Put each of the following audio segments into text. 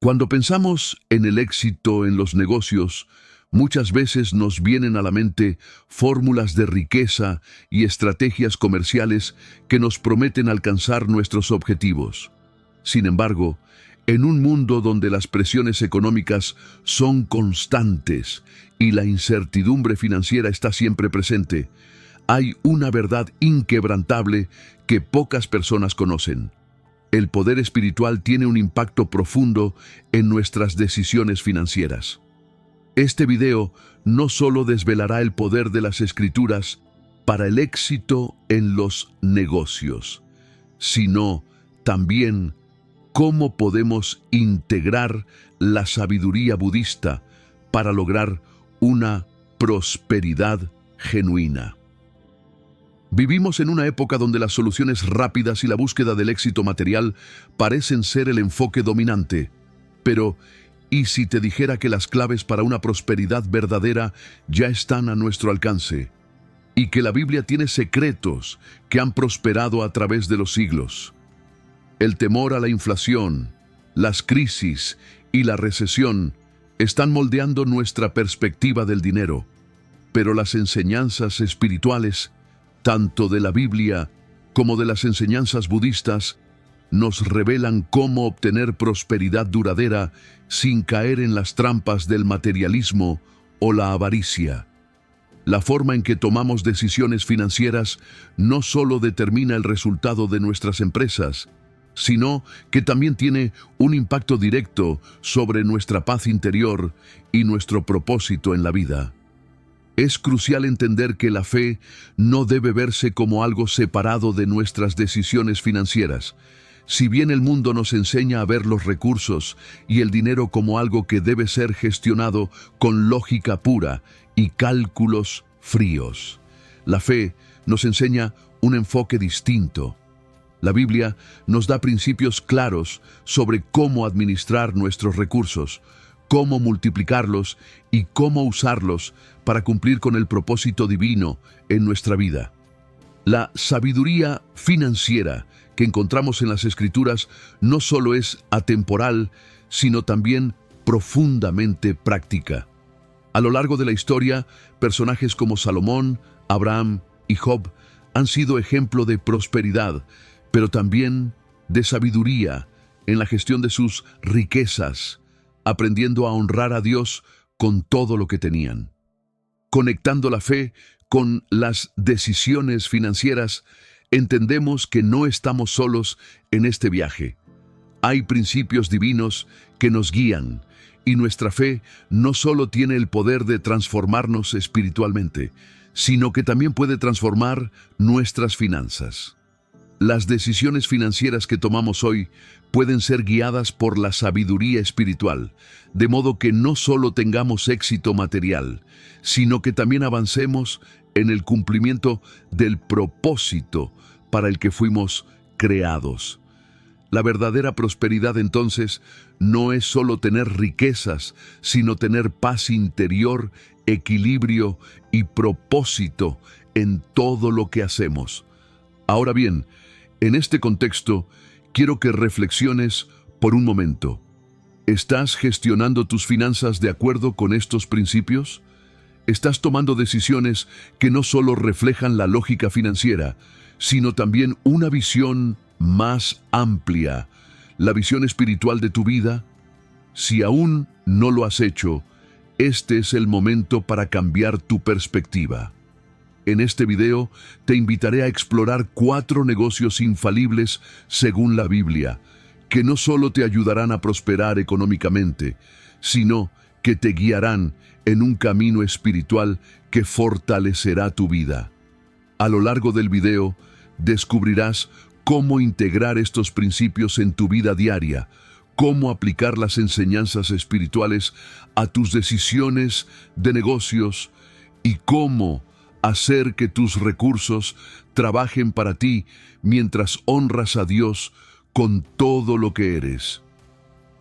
Cuando pensamos en el éxito en los negocios, muchas veces nos vienen a la mente fórmulas de riqueza y estrategias comerciales que nos prometen alcanzar nuestros objetivos. Sin embargo, en un mundo donde las presiones económicas son constantes y la incertidumbre financiera está siempre presente, hay una verdad inquebrantable que pocas personas conocen. El poder espiritual tiene un impacto profundo en nuestras decisiones financieras. Este video no solo desvelará el poder de las Escrituras para el éxito en los negocios, sino también cómo podemos integrar la sabiduría budista para lograr una prosperidad genuina. Vivimos en una época donde las soluciones rápidas y la búsqueda del éxito material parecen ser el enfoque dominante. Pero, ¿y si te dijera que las claves para una prosperidad verdadera ya están a nuestro alcance? Y que la Biblia tiene secretos que han prosperado a través de los siglos. El temor a la inflación, las crisis y la recesión están moldeando nuestra perspectiva del dinero. Pero las enseñanzas espirituales, tanto de la Biblia como de las enseñanzas budistas, nos revelan cómo obtener prosperidad duradera sin caer en las trampas del materialismo o la avaricia. La forma en que tomamos decisiones financieras no solo determina el resultado de nuestras empresas, sino que también tiene un impacto directo sobre nuestra paz interior y nuestro propósito en la vida. Es crucial entender que la fe no debe verse como algo separado de nuestras decisiones financieras. Si bien el mundo nos enseña a ver los recursos y el dinero como algo que debe ser gestionado con lógica pura y cálculos fríos, la fe nos enseña un enfoque distinto. La Biblia nos da principios claros sobre cómo administrar nuestros recursos, cómo multiplicarlos y cómo usarlos para cumplir con el propósito divino en nuestra vida. La sabiduría financiera que encontramos en las Escrituras no solo es atemporal, sino también profundamente práctica. A lo largo de la historia, personajes como Salomón, Abraham y Job han sido ejemplo de prosperidad, pero también de sabiduría en la gestión de sus riquezas, aprendiendo a honrar a Dios con todo lo que tenían. Conectando la fe con las decisiones financieras, entendemos que no estamos solos en este viaje. Hay principios divinos que nos guían, y nuestra fe no solo tiene el poder de transformarnos espiritualmente, sino que también puede transformar nuestras finanzas. Las decisiones financieras que tomamos hoy pueden ser guiadas por la sabiduría espiritual, de modo que no solo tengamos éxito material, sino que también avancemos en el cumplimiento del propósito para el que fuimos creados. La verdadera prosperidad entonces no es solo tener riquezas, sino tener paz interior, equilibrio y propósito en todo lo que hacemos. Ahora bien, en este contexto, quiero que reflexiones por un momento. ¿Estás gestionando tus finanzas de acuerdo con estos principios? ¿Estás tomando decisiones que no solo reflejan la lógica financiera, sino también una visión más amplia, la visión espiritual de tu vida? Si aún no lo has hecho, este es el momento para cambiar tu perspectiva. En este video te invitaré a explorar 4 negocios infalibles según la Biblia, que no solo te ayudarán a prosperar económicamente, sino que te guiarán en un camino espiritual que fortalecerá tu vida. A lo largo del video, descubrirás cómo integrar estos principios en tu vida diaria, cómo aplicar las enseñanzas espirituales a tus decisiones de negocios y cómo hacer que tus recursos trabajen para ti mientras honras a Dios con todo lo que eres.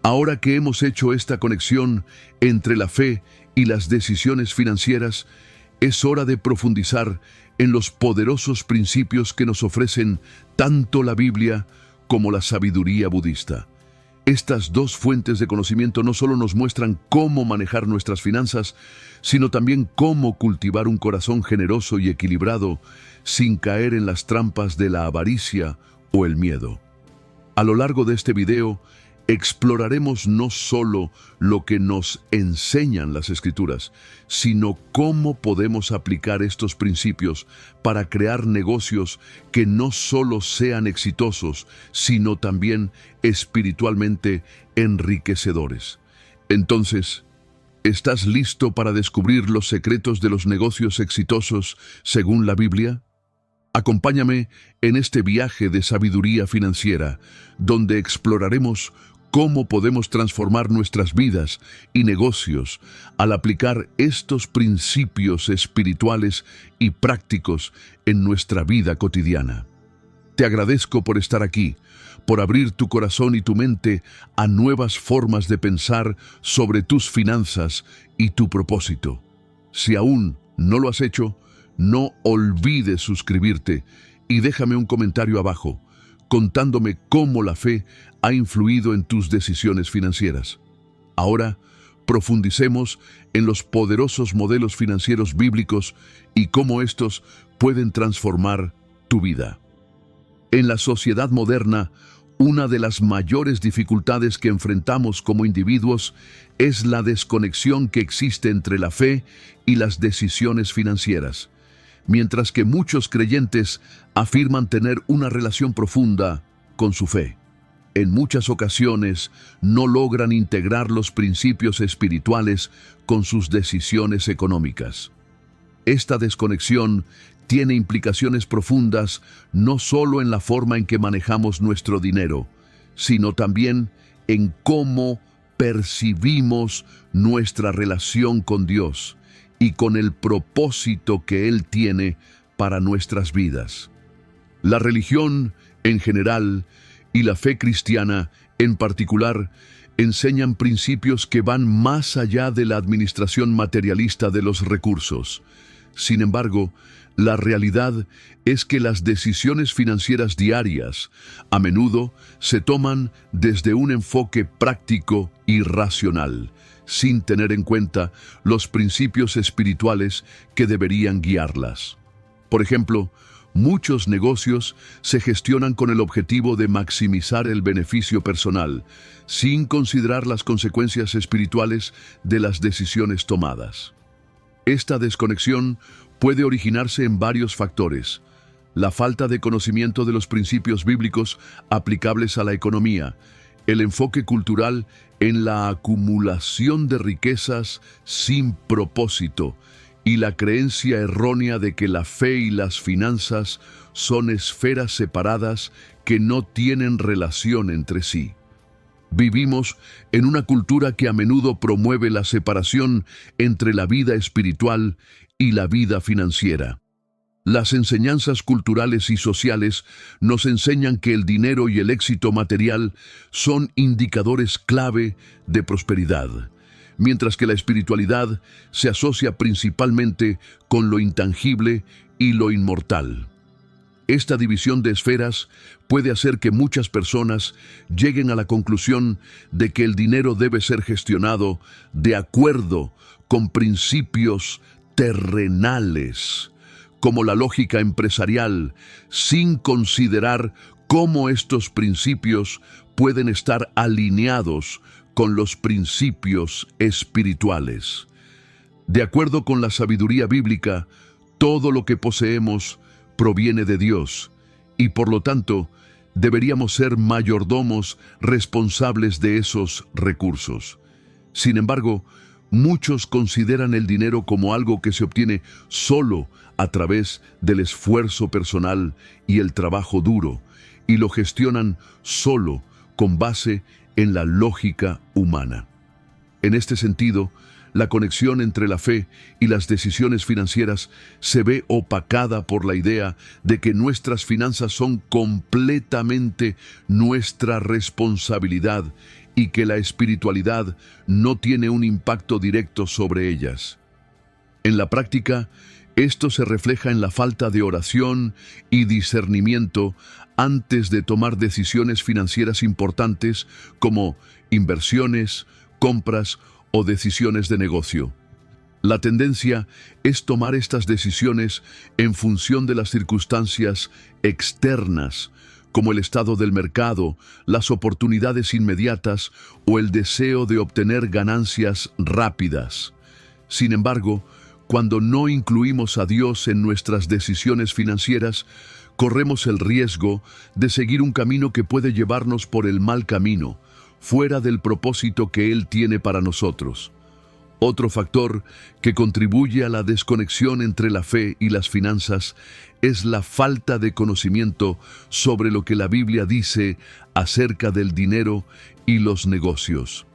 Ahora que hemos hecho esta conexión entre la fe y las decisiones financieras, es hora de profundizar en los poderosos principios que nos ofrecen tanto la Biblia como la sabiduría budista. Estas dos fuentes de conocimiento no solo nos muestran cómo manejar nuestras finanzas, sino también cómo cultivar un corazón generoso y equilibrado sin caer en las trampas de la avaricia o el miedo. A lo largo de este video, exploraremos no solo lo que nos enseñan las Escrituras, sino cómo podemos aplicar estos principios para crear negocios que no solo sean exitosos, sino también espiritualmente enriquecedores. Entonces, ¿estás listo para descubrir los secretos de los negocios exitosos según la Biblia? Acompáñame en este viaje de sabiduría financiera, donde exploraremos cómo podemos transformar nuestras vidas y negocios al aplicar estos principios espirituales y prácticos en nuestra vida cotidiana. Te agradezco por estar aquí, por abrir tu corazón y tu mente a nuevas formas de pensar sobre tus finanzas y tu propósito. Si aún no lo has hecho, no olvides suscribirte y déjame un comentario abajo, contándome cómo la fe ha influido en tus decisiones financieras. Ahora, profundicemos en los poderosos modelos financieros bíblicos y cómo estos pueden transformar tu vida. En la sociedad moderna, una de las mayores dificultades que enfrentamos como individuos es la desconexión que existe entre la fe y las decisiones financieras. Mientras que muchos creyentes afirman tener una relación profunda con su fe, en muchas ocasiones no logran integrar los principios espirituales con sus decisiones económicas. Esta desconexión tiene implicaciones profundas no solo en la forma en que manejamos nuestro dinero, sino también en cómo percibimos nuestra relación con Dios y con el propósito que Él tiene para nuestras vidas. La religión en general y la fe cristiana en particular enseñan principios que van más allá de la administración materialista de los recursos. Sin embargo, la realidad es que las decisiones financieras diarias a menudo se toman desde un enfoque práctico y racional, sin tener en cuenta los principios espirituales que deberían guiarlas. Por ejemplo, muchos negocios se gestionan con el objetivo de maximizar el beneficio personal, sin considerar las consecuencias espirituales de las decisiones tomadas. Esta desconexión puede originarse en varios factores: la falta de conocimiento de los principios bíblicos aplicables a la economía, el enfoque cultural en la acumulación de riquezas sin propósito y la creencia errónea de que la fe y las finanzas son esferas separadas que no tienen relación entre sí. Vivimos en una cultura que a menudo promueve la separación entre la vida espiritual y la vida financiera. Las enseñanzas culturales y sociales nos enseñan que el dinero y el éxito material son indicadores clave de prosperidad, mientras que la espiritualidad se asocia principalmente con lo intangible y lo inmortal. Esta división de esferas puede hacer que muchas personas lleguen a la conclusión de que el dinero debe ser gestionado de acuerdo con principios terrenales, como la lógica empresarial, sin considerar cómo estos principios pueden estar alineados con los principios espirituales. De acuerdo con la sabiduría bíblica, todo lo que poseemos proviene de Dios y por lo tanto deberíamos ser mayordomos responsables de esos recursos. Sin embargo, muchos consideran el dinero como algo que se obtiene solo a través del esfuerzo personal y el trabajo duro, y lo gestionan solo con base en la lógica humana. En este sentido, la conexión entre la fe y las decisiones financieras se ve opacada por la idea de que nuestras finanzas son completamente nuestra responsabilidad y que la espiritualidad no tiene un impacto directo sobre ellas. En la práctica, Esto se refleja en la falta de oración y discernimiento antes de tomar decisiones financieras importantes como inversiones, compras o decisiones de negocio. La tendencia es tomar estas decisiones en función de las circunstancias externas, como el estado del mercado, las oportunidades inmediatas o el deseo de obtener ganancias rápidas. Sin embargo, cuando no incluimos a Dios en nuestras decisiones financieras, corremos el riesgo de seguir un camino que puede llevarnos por el mal camino, fuera del propósito que Él tiene para nosotros. Otro factor que contribuye a la desconexión entre la fe y las finanzas es la falta de conocimiento sobre lo que la Biblia dice acerca del dinero y los negocios.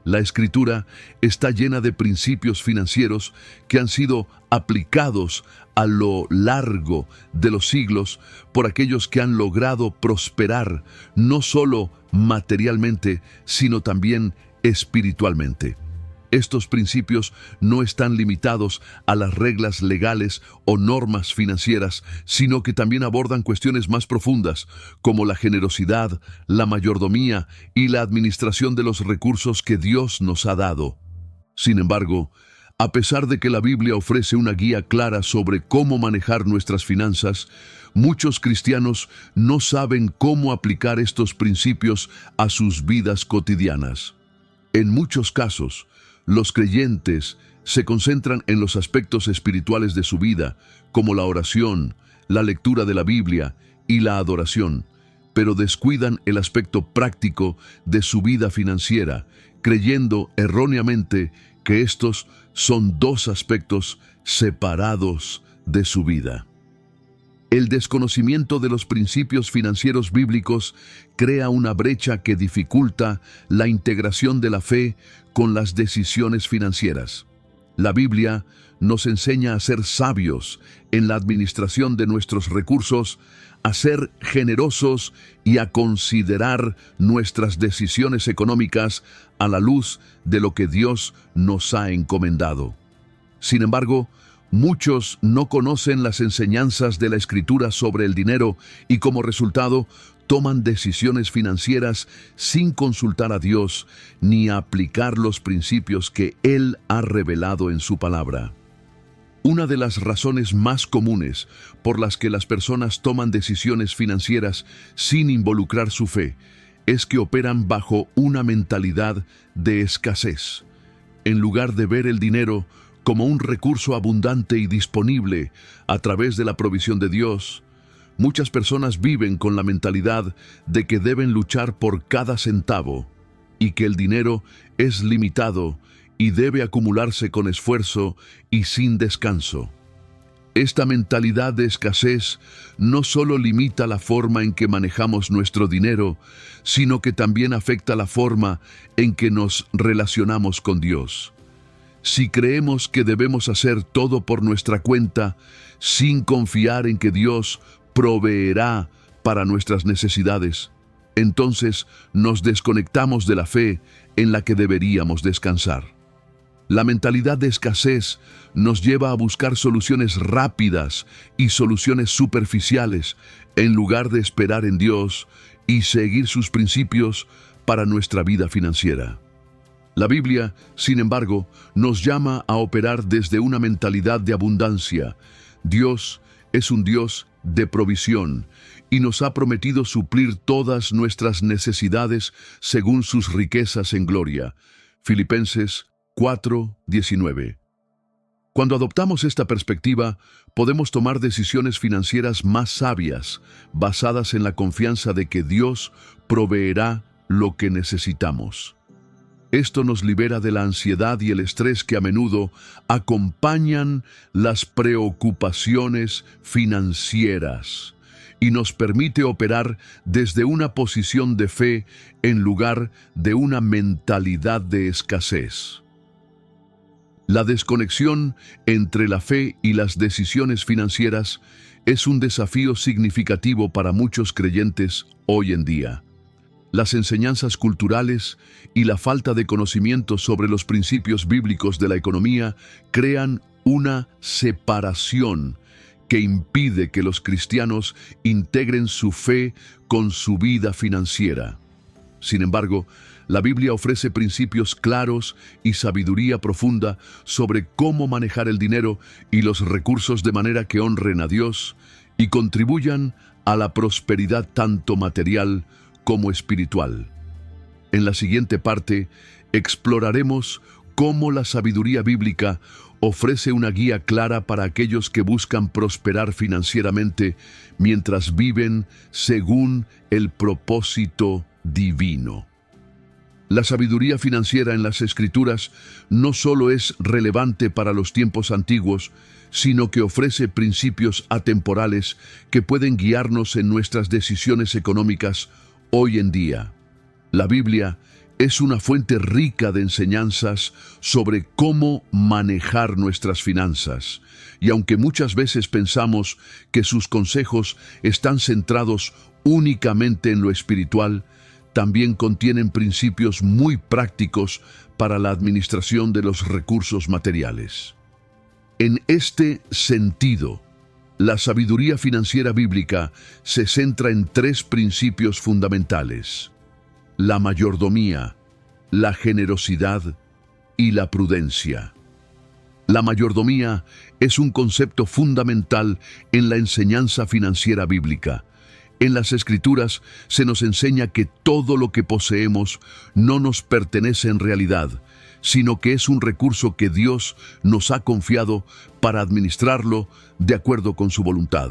La Escritura está llena de principios financieros que han sido aplicados a lo largo de los siglos por aquellos que han logrado prosperar no solo materialmente, sino también espiritualmente. Estos principios no están limitados a las reglas legales o normas financieras, sino que también abordan cuestiones más profundas, como la generosidad, la mayordomía y la administración de los recursos que Dios nos ha dado. Sin embargo, a pesar de que la Biblia ofrece una guía clara sobre cómo manejar nuestras finanzas, muchos cristianos no saben cómo aplicar estos principios a sus vidas cotidianas. En muchos casos, los creyentes se concentran en los aspectos espirituales de su vida, como la oración, la lectura de la Biblia y la adoración, pero descuidan el aspecto práctico de su vida financiera, creyendo erróneamente que estos son dos aspectos separados de su vida. El desconocimiento de los principios financieros bíblicos crea una brecha que dificulta la integración de la fe con las decisiones financieras. La Biblia nos enseña a ser sabios en la administración de nuestros recursos, a ser generosos y a considerar nuestras decisiones económicas a la luz de lo que Dios nos ha encomendado. Sin embargo, muchos no conocen las enseñanzas de la Escritura sobre el dinero y como resultado toman decisiones financieras sin consultar a Dios ni aplicar los principios que Él ha revelado en su palabra. Una de las razones más comunes por las que las personas toman decisiones financieras sin involucrar su fe es que operan bajo una mentalidad de escasez. En lugar de ver el dinero como un recurso abundante y disponible a través de la provisión de Dios, muchas personas viven con la mentalidad de que deben luchar por cada centavo y que el dinero es limitado y debe acumularse con esfuerzo y sin descanso. Esta mentalidad de escasez no solo limita la forma en que manejamos nuestro dinero, sino que también afecta la forma en que nos relacionamos con Dios. Si creemos que debemos hacer todo por nuestra cuenta, sin confiar en que Dios proveerá para nuestras necesidades, entonces nos desconectamos de la fe en la que deberíamos descansar. La mentalidad de escasez nos lleva a buscar soluciones rápidas y soluciones superficiales en lugar de esperar en Dios y seguir sus principios para nuestra vida financiera. La Biblia, sin embargo, nos llama a operar desde una mentalidad de abundancia. Dios es un Dios de provisión y nos ha prometido suplir todas nuestras necesidades según sus riquezas en gloria. Filipenses 4:19. Cuando adoptamos esta perspectiva, podemos tomar decisiones financieras más sabias, basadas en la confianza de que Dios proveerá lo que necesitamos. Esto nos libera de la ansiedad y el estrés que a menudo acompañan las preocupaciones financieras y nos permite operar desde una posición de fe en lugar de una mentalidad de escasez. La desconexión entre la fe y las decisiones financieras es un desafío significativo para muchos creyentes hoy en día. Las enseñanzas culturales y la falta de conocimiento sobre los principios bíblicos de la economía crean una separación que impide que los cristianos integren su fe con su vida financiera. Sin embargo, la Biblia ofrece principios claros y sabiduría profunda sobre cómo manejar el dinero y los recursos de manera que honren a Dios y contribuyan a la prosperidad tanto material como espiritual. En la siguiente parte, exploraremos cómo la sabiduría bíblica ofrece una guía clara para aquellos que buscan prosperar financieramente mientras viven según el propósito divino. La sabiduría financiera en las Escrituras no solo es relevante para los tiempos antiguos, sino que ofrece principios atemporales que pueden guiarnos en nuestras decisiones económicas hoy en día. La Biblia es una fuente rica de enseñanzas sobre cómo manejar nuestras finanzas, y aunque muchas veces pensamos que sus consejos están centrados únicamente en lo espiritual, también contienen principios muy prácticos para la administración de los recursos materiales. En este sentido, la sabiduría financiera bíblica se centra en tres principios fundamentales: la mayordomía, la generosidad y la prudencia. La mayordomía es un concepto fundamental en la enseñanza financiera bíblica. En las Escrituras se nos enseña que todo lo que poseemos no nos pertenece en realidad, sino que es un recurso que Dios nos ha confiado para administrarlo de acuerdo con su voluntad.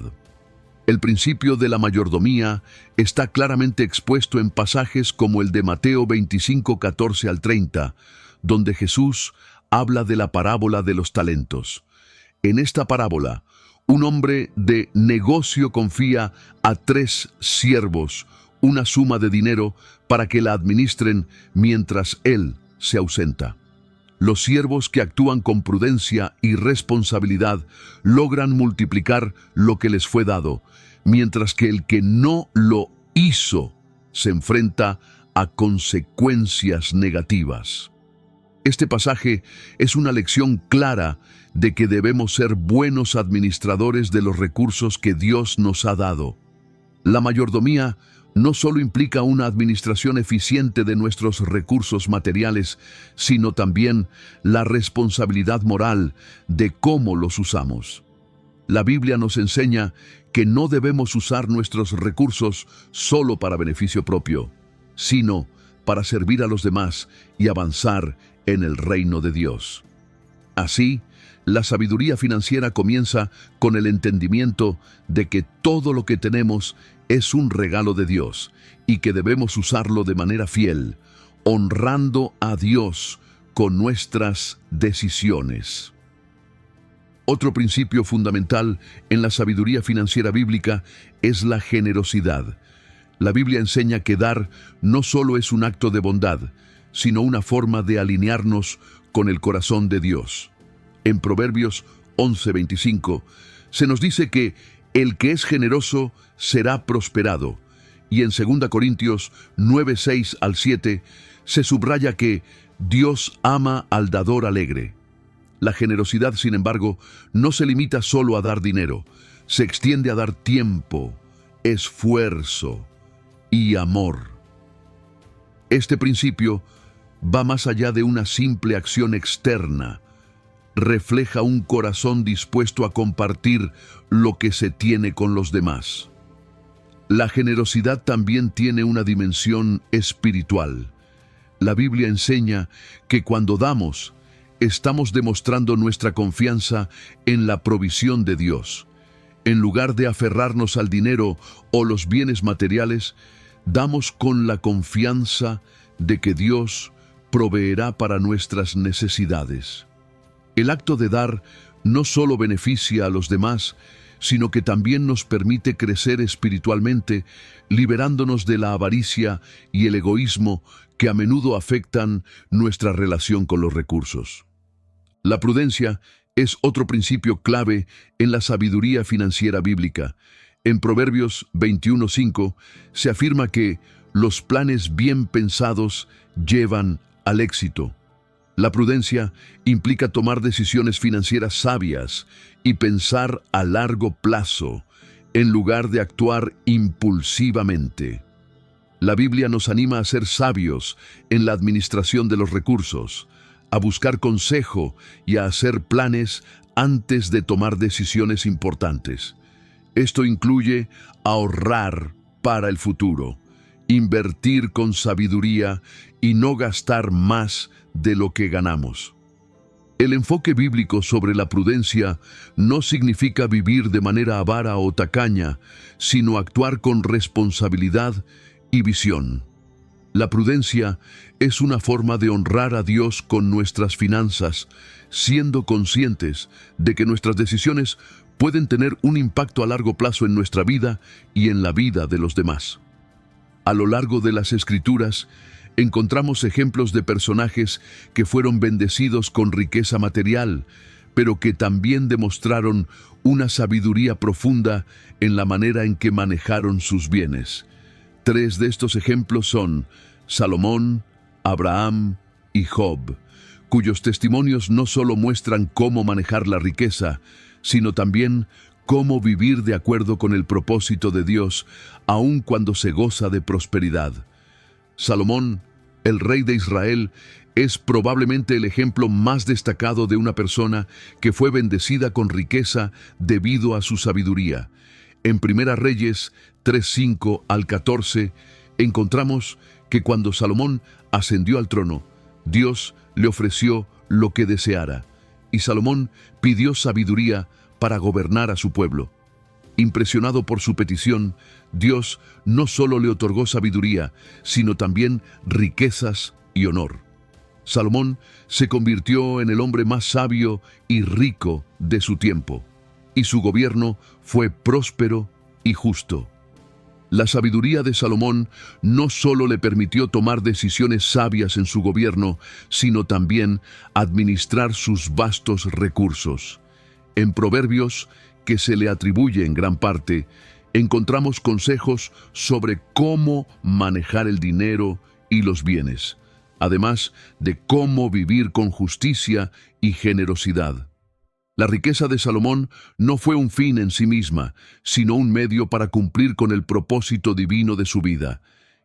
El principio de la mayordomía está claramente expuesto en pasajes como el de Mateo 25, 14 al 30, donde Jesús habla de la parábola de los talentos. En esta parábola, un hombre de negocio confía a 3 siervos una suma de dinero para que la administren mientras él se ausenta. Los siervos que actúan con prudencia y responsabilidad logran multiplicar lo que les fue dado, mientras que el que no lo hizo se enfrenta a consecuencias negativas. Este pasaje es una lección clara de que debemos ser buenos administradores de los recursos que Dios nos ha dado. La mayordomía no solo implica una administración eficiente de nuestros recursos materiales, sino también la responsabilidad moral de cómo los usamos. La Biblia nos enseña que no debemos usar nuestros recursos solo para beneficio propio, sino para servir a los demás y avanzar en el reino de Dios. Así, la sabiduría financiera comienza con el entendimiento de que todo lo que tenemos es un regalo de Dios y que debemos usarlo de manera fiel, honrando a Dios con nuestras decisiones. Otro principio fundamental en la sabiduría financiera bíblica es la generosidad. La Biblia enseña que dar no solo es un acto de bondad, sino una forma de alinearnos con el corazón de Dios. En Proverbios 11:25 se nos dice que el que es generoso será prosperado, y en 2 Corintios 9:6 al 7 se subraya que Dios ama al dador alegre. La generosidad, sin embargo, no se limita solo a dar dinero, se extiende a dar tiempo, esfuerzo y amor. Este principio va más allá de una simple acción externa. Refleja un corazón dispuesto a compartir lo que se tiene con los demás. La generosidad también tiene una dimensión espiritual. La Biblia enseña que cuando damos, estamos demostrando nuestra confianza en la provisión de Dios. En lugar de aferrarnos al dinero o los bienes materiales, damos con la confianza de que Dios proveerá para nuestras necesidades. El acto de dar no solo beneficia a los demás, sino que también nos permite crecer espiritualmente, liberándonos de la avaricia y el egoísmo que a menudo afectan nuestra relación con los recursos. La prudencia es otro principio clave en la sabiduría financiera bíblica. En Proverbios 21:5 se afirma que los planes bien pensados llevan al éxito. La prudencia implica tomar decisiones financieras sabias y pensar a largo plazo, en lugar de actuar impulsivamente. La Biblia nos anima a ser sabios en la administración de los recursos, a buscar consejo y a hacer planes antes de tomar decisiones importantes. Esto incluye ahorrar para el futuro, invertir con sabiduría y no gastar más de lo que ganamos. El enfoque bíblico sobre la prudencia no significa vivir de manera avara o tacaña, sino actuar con responsabilidad y visión. La prudencia es una forma de honrar a Dios con nuestras finanzas, siendo conscientes de que nuestras decisiones pueden tener un impacto a largo plazo en nuestra vida y en la vida de los demás. A lo largo de las Escrituras, encontramos ejemplos de personajes que fueron bendecidos con riqueza material, pero que también demostraron una sabiduría profunda en la manera en que manejaron sus bienes. Tres de estos ejemplos son Salomón, Abraham y Job, cuyos testimonios no solo muestran cómo manejar la riqueza, sino también cómo vivir de acuerdo con el propósito de Dios, aun cuando se goza de prosperidad. Salomón, el rey de Israel, es probablemente el ejemplo más destacado de una persona que fue bendecida con riqueza debido a su sabiduría. En Primera Reyes 3:5 al 14, encontramos que cuando Salomón ascendió al trono, Dios le ofreció lo que deseara, y Salomón pidió sabiduría para gobernar a su pueblo. Impresionado por su petición, Dios no solo le otorgó sabiduría, sino también riquezas y honor. Salomón se convirtió en el hombre más sabio y rico de su tiempo, y su gobierno fue próspero y justo. La sabiduría de Salomón no solo le permitió tomar decisiones sabias en su gobierno, sino también administrar sus vastos recursos. En Proverbios, que se le atribuye en gran parte, encontramos consejos sobre cómo manejar el dinero y los bienes, además de cómo vivir con justicia y generosidad. La riqueza de Salomón no fue un fin en sí misma, sino un medio para cumplir con el propósito divino de su vida: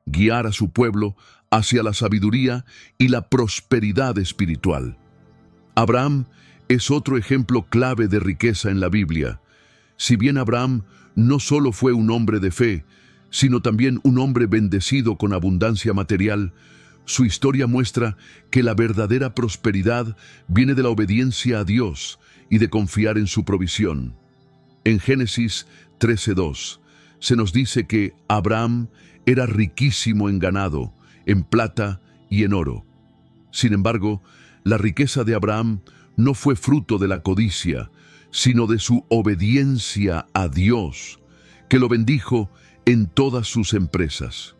guiar a su pueblo hacia la sabiduría y la prosperidad espiritual. Abraham es otro ejemplo clave de riqueza en la Biblia. Si bien Abraham no solo fue un hombre de fe, sino también un hombre bendecido con abundancia material, su historia muestra que la verdadera prosperidad viene de la obediencia a Dios y de confiar en su provisión. En Génesis 13:2 se nos dice que Abraham era riquísimo en ganado, en plata y en oro. Sin embargo, la riqueza de Abraham no fue fruto de la codicia, sino de su obediencia a Dios, que lo bendijo en todas sus empresas.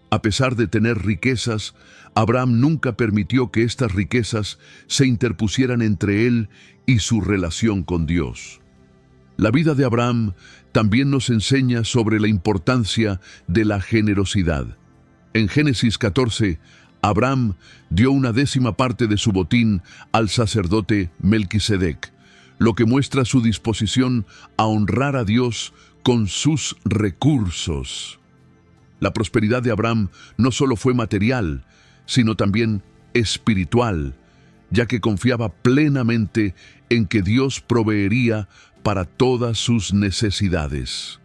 A pesar de tener riquezas, Abraham nunca permitió que estas riquezas se interpusieran entre él y su relación con Dios. La vida de Abraham también nos enseña sobre la importancia de la generosidad. En Génesis 14, Abraham dio una 10ª parte de su botín al sacerdote Melquisedec, lo que muestra su disposición a honrar a Dios con sus recursos. La prosperidad de Abraham no solo fue material, sino también espiritual, ya que confiaba plenamente en que Dios proveería para todas sus necesidades.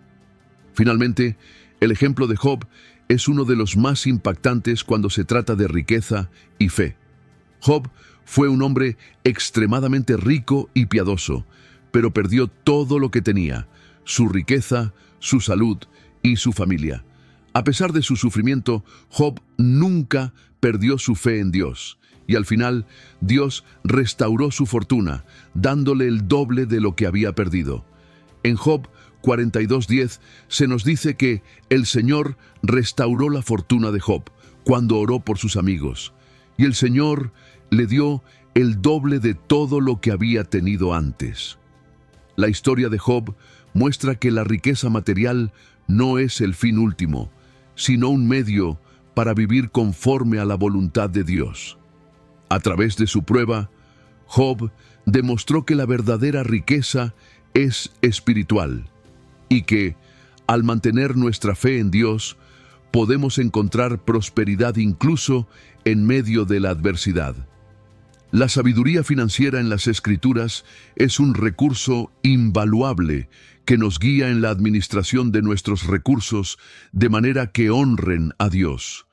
Finalmente, el ejemplo de Job es uno de los más impactantes cuando se trata de riqueza y fe. Job fue un hombre extremadamente rico y piadoso, pero perdió todo lo que tenía: su riqueza, su salud y su familia. A pesar de su sufrimiento, Job nunca perdió su fe en Dios, y al final Dios restauró su fortuna, dándole el doble de lo que había perdido. En Job 42:10 se nos dice que el Señor restauró la fortuna de Job cuando oró por sus amigos, y el Señor le dio el doble de todo lo que había tenido antes. La historia de Job muestra que la riqueza material no es el fin último, sino un medio para vivir conforme a la voluntad de Dios. A través de su prueba, Job demostró que la verdadera riqueza es espiritual y que, al mantener nuestra fe en Dios, podemos encontrar prosperidad incluso en medio de la adversidad. La sabiduría financiera en las Escrituras es un recurso invaluable que nos guía en la administración de nuestros recursos de manera que honren a Dios.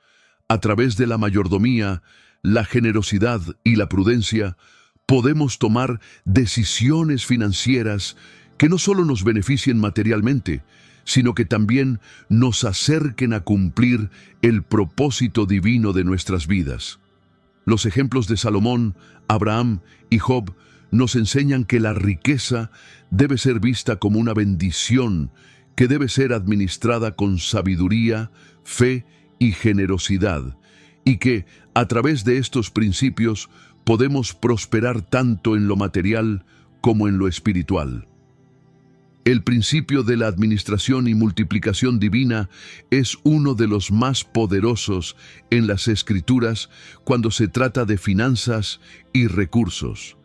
A través de la mayordomía, la generosidad y la prudencia, podemos tomar decisiones financieras que no solo nos beneficien materialmente, sino que también nos acerquen a cumplir el propósito divino de nuestras vidas. Los ejemplos de Salomón, Abraham y Job nos enseñan que la riqueza debe ser vista como una bendición que debe ser administrada con sabiduría, fe y generosidad, y que, a través de estos principios, podemos prosperar tanto en lo material como en lo espiritual. El principio de la administración y multiplicación divina es uno de los más poderosos en las Escrituras cuando se trata de finanzas y recursos.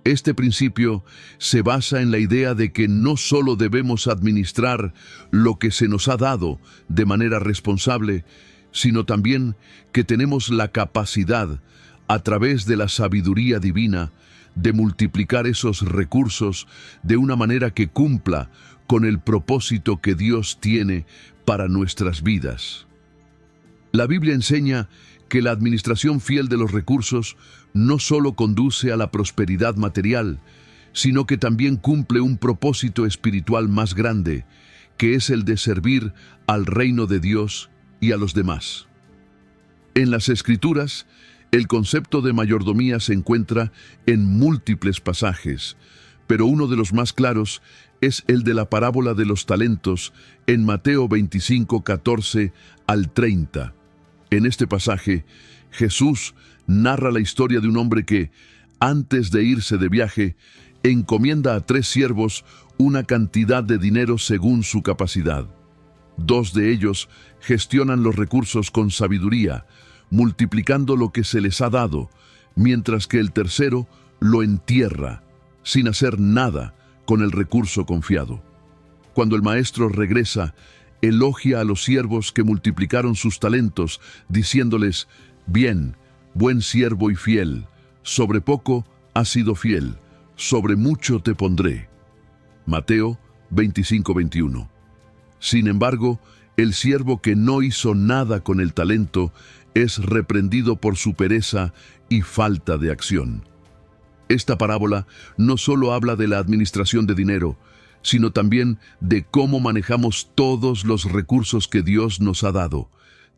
Este principio se basa en la idea de que no solo debemos administrar lo que se nos ha dado de manera responsable, sino también que tenemos la capacidad, a través de la sabiduría divina, de multiplicar esos recursos de una manera que cumpla con el propósito que Dios tiene para nuestras vidas. La Biblia enseña que la administración fiel de los recursos no solo conduce a la prosperidad material, sino que también cumple un propósito espiritual más grande, que es el de servir al reino de Dios y a los demás. En las Escrituras, el concepto de mayordomía se encuentra en múltiples pasajes, pero uno de los más claros es el de la parábola de los talentos en Mateo 25, 14 al 30. En este pasaje, Jesús narra la historia de un hombre que, antes de irse de viaje, encomienda a 3 siervos una cantidad de dinero según su capacidad. 2 de ellos gestionan los recursos con sabiduría, multiplicando lo que se les ha dado, mientras que el tercero lo entierra, sin hacer nada con el recurso confiado. Cuando el maestro regresa, elogia a los siervos que multiplicaron sus talentos, diciéndoles: «Bien, buen siervo y fiel, sobre poco has sido fiel, sobre mucho te pondré». Mateo 25, 21. Sin embargo, el siervo que no hizo nada con el talento es reprendido por su pereza y falta de acción. Esta parábola no solo habla de la administración de dinero, sino también de cómo manejamos todos los recursos que Dios nos ha dado: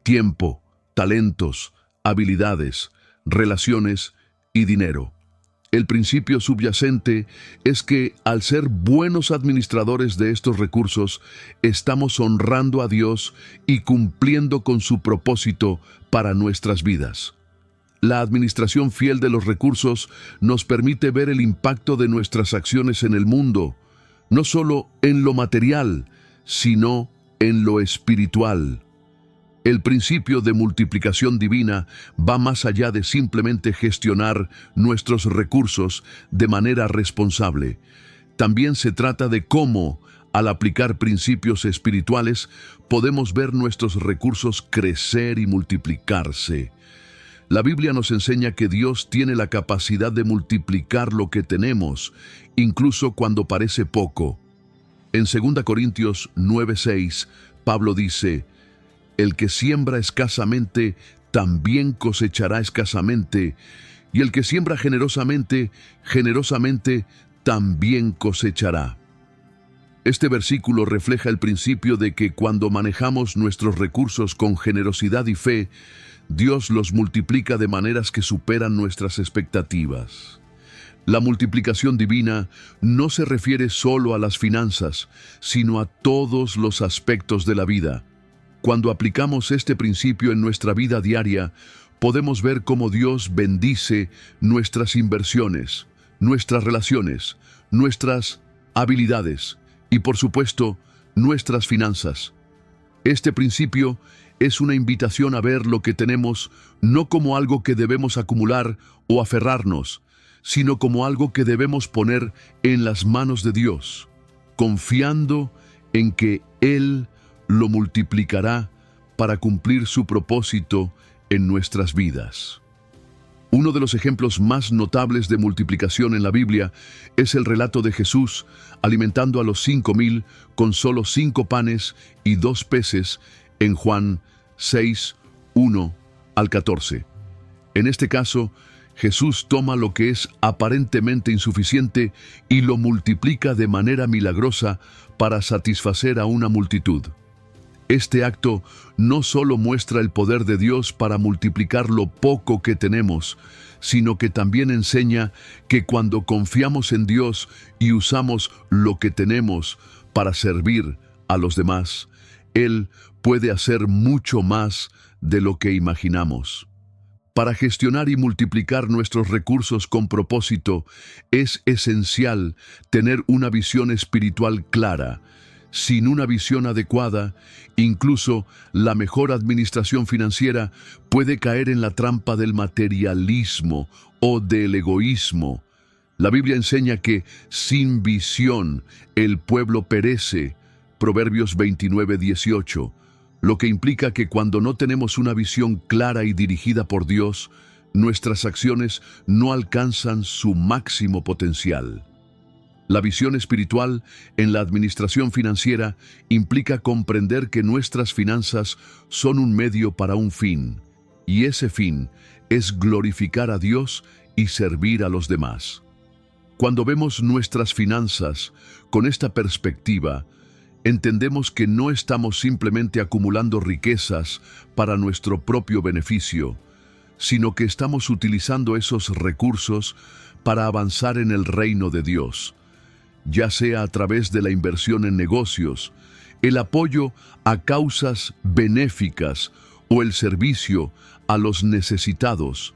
tiempo, talentos, habilidades, relaciones y dinero. El principio subyacente es que, al ser buenos administradores de estos recursos, estamos honrando a Dios y cumpliendo con su propósito para nuestras vidas. La administración fiel de los recursos nos permite ver el impacto de nuestras acciones en el mundo, no solo en lo material, sino en lo espiritual. El principio de multiplicación divina va más allá de simplemente gestionar nuestros recursos de manera responsable. También se trata de cómo, al aplicar principios espirituales, podemos ver nuestros recursos crecer y multiplicarse. La Biblia nos enseña que Dios tiene la capacidad de multiplicar lo que tenemos, incluso cuando parece poco. En 2 Corintios 9:6, Pablo dice: «El que siembra escasamente, también cosechará escasamente, y el que siembra generosamente, generosamente también cosechará». Este versículo refleja el principio de que cuando manejamos nuestros recursos con generosidad y fe, Dios los multiplica de maneras que superan nuestras expectativas. La multiplicación divina no se refiere solo a las finanzas, sino a todos los aspectos de la vida. Cuando aplicamos este principio en nuestra vida diaria, podemos ver cómo Dios bendice nuestras inversiones, nuestras relaciones, nuestras habilidades y, por supuesto, nuestras finanzas. Este principio es una invitación a ver lo que tenemos no como algo que debemos acumular o aferrarnos, sino como algo que debemos poner en las manos de Dios, confiando en que Él lo multiplicará para cumplir su propósito en nuestras vidas. Uno de los ejemplos más notables de multiplicación en la Biblia es el relato de Jesús alimentando a los 5,000 con solo 5 panes y 2 peces en Juan 6, 1 al 14. En este caso, Jesús toma lo que es aparentemente insuficiente y lo multiplica de manera milagrosa para satisfacer a una multitud. Este acto no solo muestra el poder de Dios para multiplicar lo poco que tenemos, sino que también enseña que cuando confiamos en Dios y usamos lo que tenemos para servir a los demás, Él puede hacer mucho más de lo que imaginamos. Para gestionar y multiplicar nuestros recursos con propósito, es esencial tener una visión espiritual clara. Sin una visión adecuada, incluso la mejor administración financiera puede caer en la trampa del materialismo o del egoísmo. La Biblia enseña que sin visión el pueblo perece, Proverbios 29:18, lo que implica que cuando no tenemos una visión clara y dirigida por Dios, nuestras acciones no alcanzan su máximo potencial. La visión espiritual en la administración financiera implica comprender que nuestras finanzas son un medio para un fin, y ese fin es glorificar a Dios y servir a los demás. Cuando vemos nuestras finanzas con esta perspectiva, entendemos que no estamos simplemente acumulando riquezas para nuestro propio beneficio, sino que estamos utilizando esos recursos para avanzar en el reino de Dios, ya sea a través de la inversión en negocios, el apoyo a causas benéficas o el servicio a los necesitados.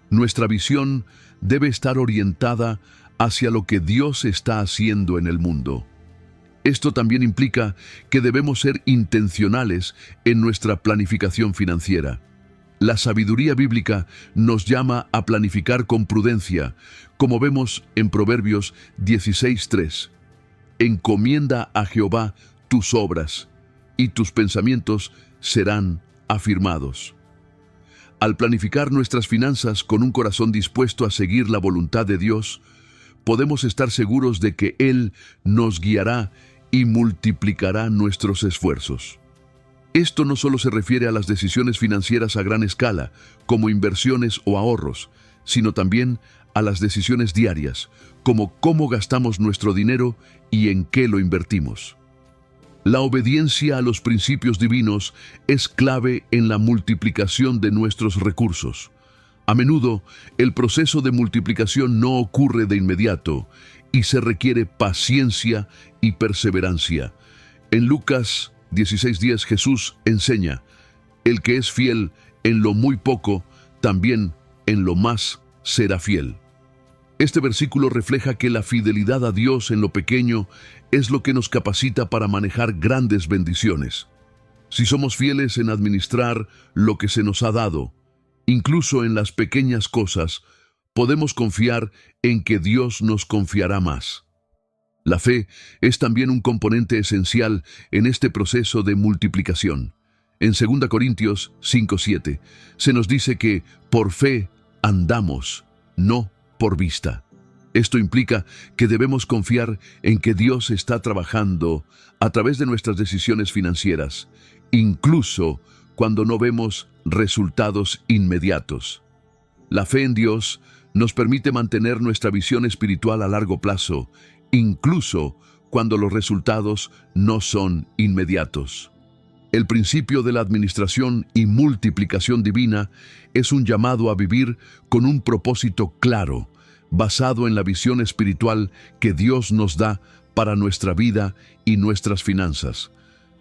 Nuestra visión debe estar orientada hacia lo que Dios está haciendo en el mundo. Esto también implica que debemos ser intencionales en nuestra planificación financiera. La sabiduría bíblica nos llama a planificar con prudencia, como vemos en Proverbios 16:3. Encomienda a Jehová tus obras, y tus pensamientos serán afirmados. Al planificar nuestras finanzas con un corazón dispuesto a seguir la voluntad de Dios, podemos estar seguros de que Él nos guiará y multiplicará nuestros esfuerzos. Esto no solo se refiere a las decisiones financieras a gran escala, como inversiones o ahorros, sino también a las decisiones diarias, como cómo gastamos nuestro dinero y en qué lo invertimos. La obediencia a los principios divinos es clave en la multiplicación de nuestros recursos. A menudo, el proceso de multiplicación no ocurre de inmediato y se requiere paciencia y perseverancia. En Lucas 16:10 Jesús enseña: el que es fiel en lo muy poco, también en lo más será fiel. Este versículo refleja que la fidelidad a Dios en lo pequeño es lo que nos capacita para manejar grandes bendiciones. Si somos fieles en administrar lo que se nos ha dado, incluso en las pequeñas cosas, podemos confiar en que Dios nos confiará más. La fe es también un componente esencial en este proceso de multiplicación. En 2 Corintios 5:7 se nos dice que por fe andamos, no por vista. Esto implica que debemos confiar en que Dios está trabajando a través de nuestras decisiones financieras, incluso cuando no vemos resultados inmediatos. La fe en Dios nos permite mantener nuestra visión espiritual a largo plazo, incluso cuando los resultados no son inmediatos. El principio de la administración y multiplicación divina es un llamado a vivir con un propósito claro, basado en la visión espiritual que Dios nos da para nuestra vida y nuestras finanzas.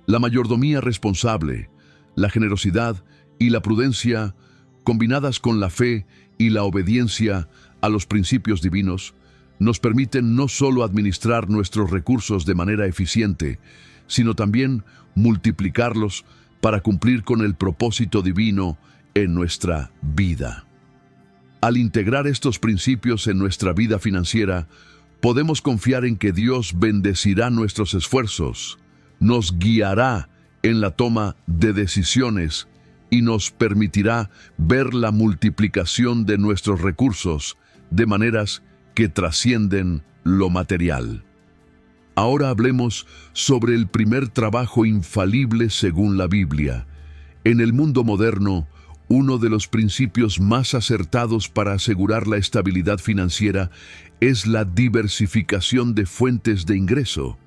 La mayordomía responsable, la generosidad y la prudencia, combinadas con la fe y la obediencia a los principios divinos, nos permiten no solo administrar nuestros recursos de manera eficiente, sino también multiplicarlos para cumplir con el propósito divino en nuestra vida. Al integrar estos principios en nuestra vida financiera, podemos confiar en que Dios bendecirá nuestros esfuerzos, nos guiará en la toma de decisiones y nos permitirá ver la multiplicación de nuestros recursos de maneras que trascienden lo material. Ahora hablemos sobre el primer trabajo infalible según la Biblia. En el mundo moderno, uno de los principios más acertados para asegurar la estabilidad financiera es la diversificación de fuentes de ingreso.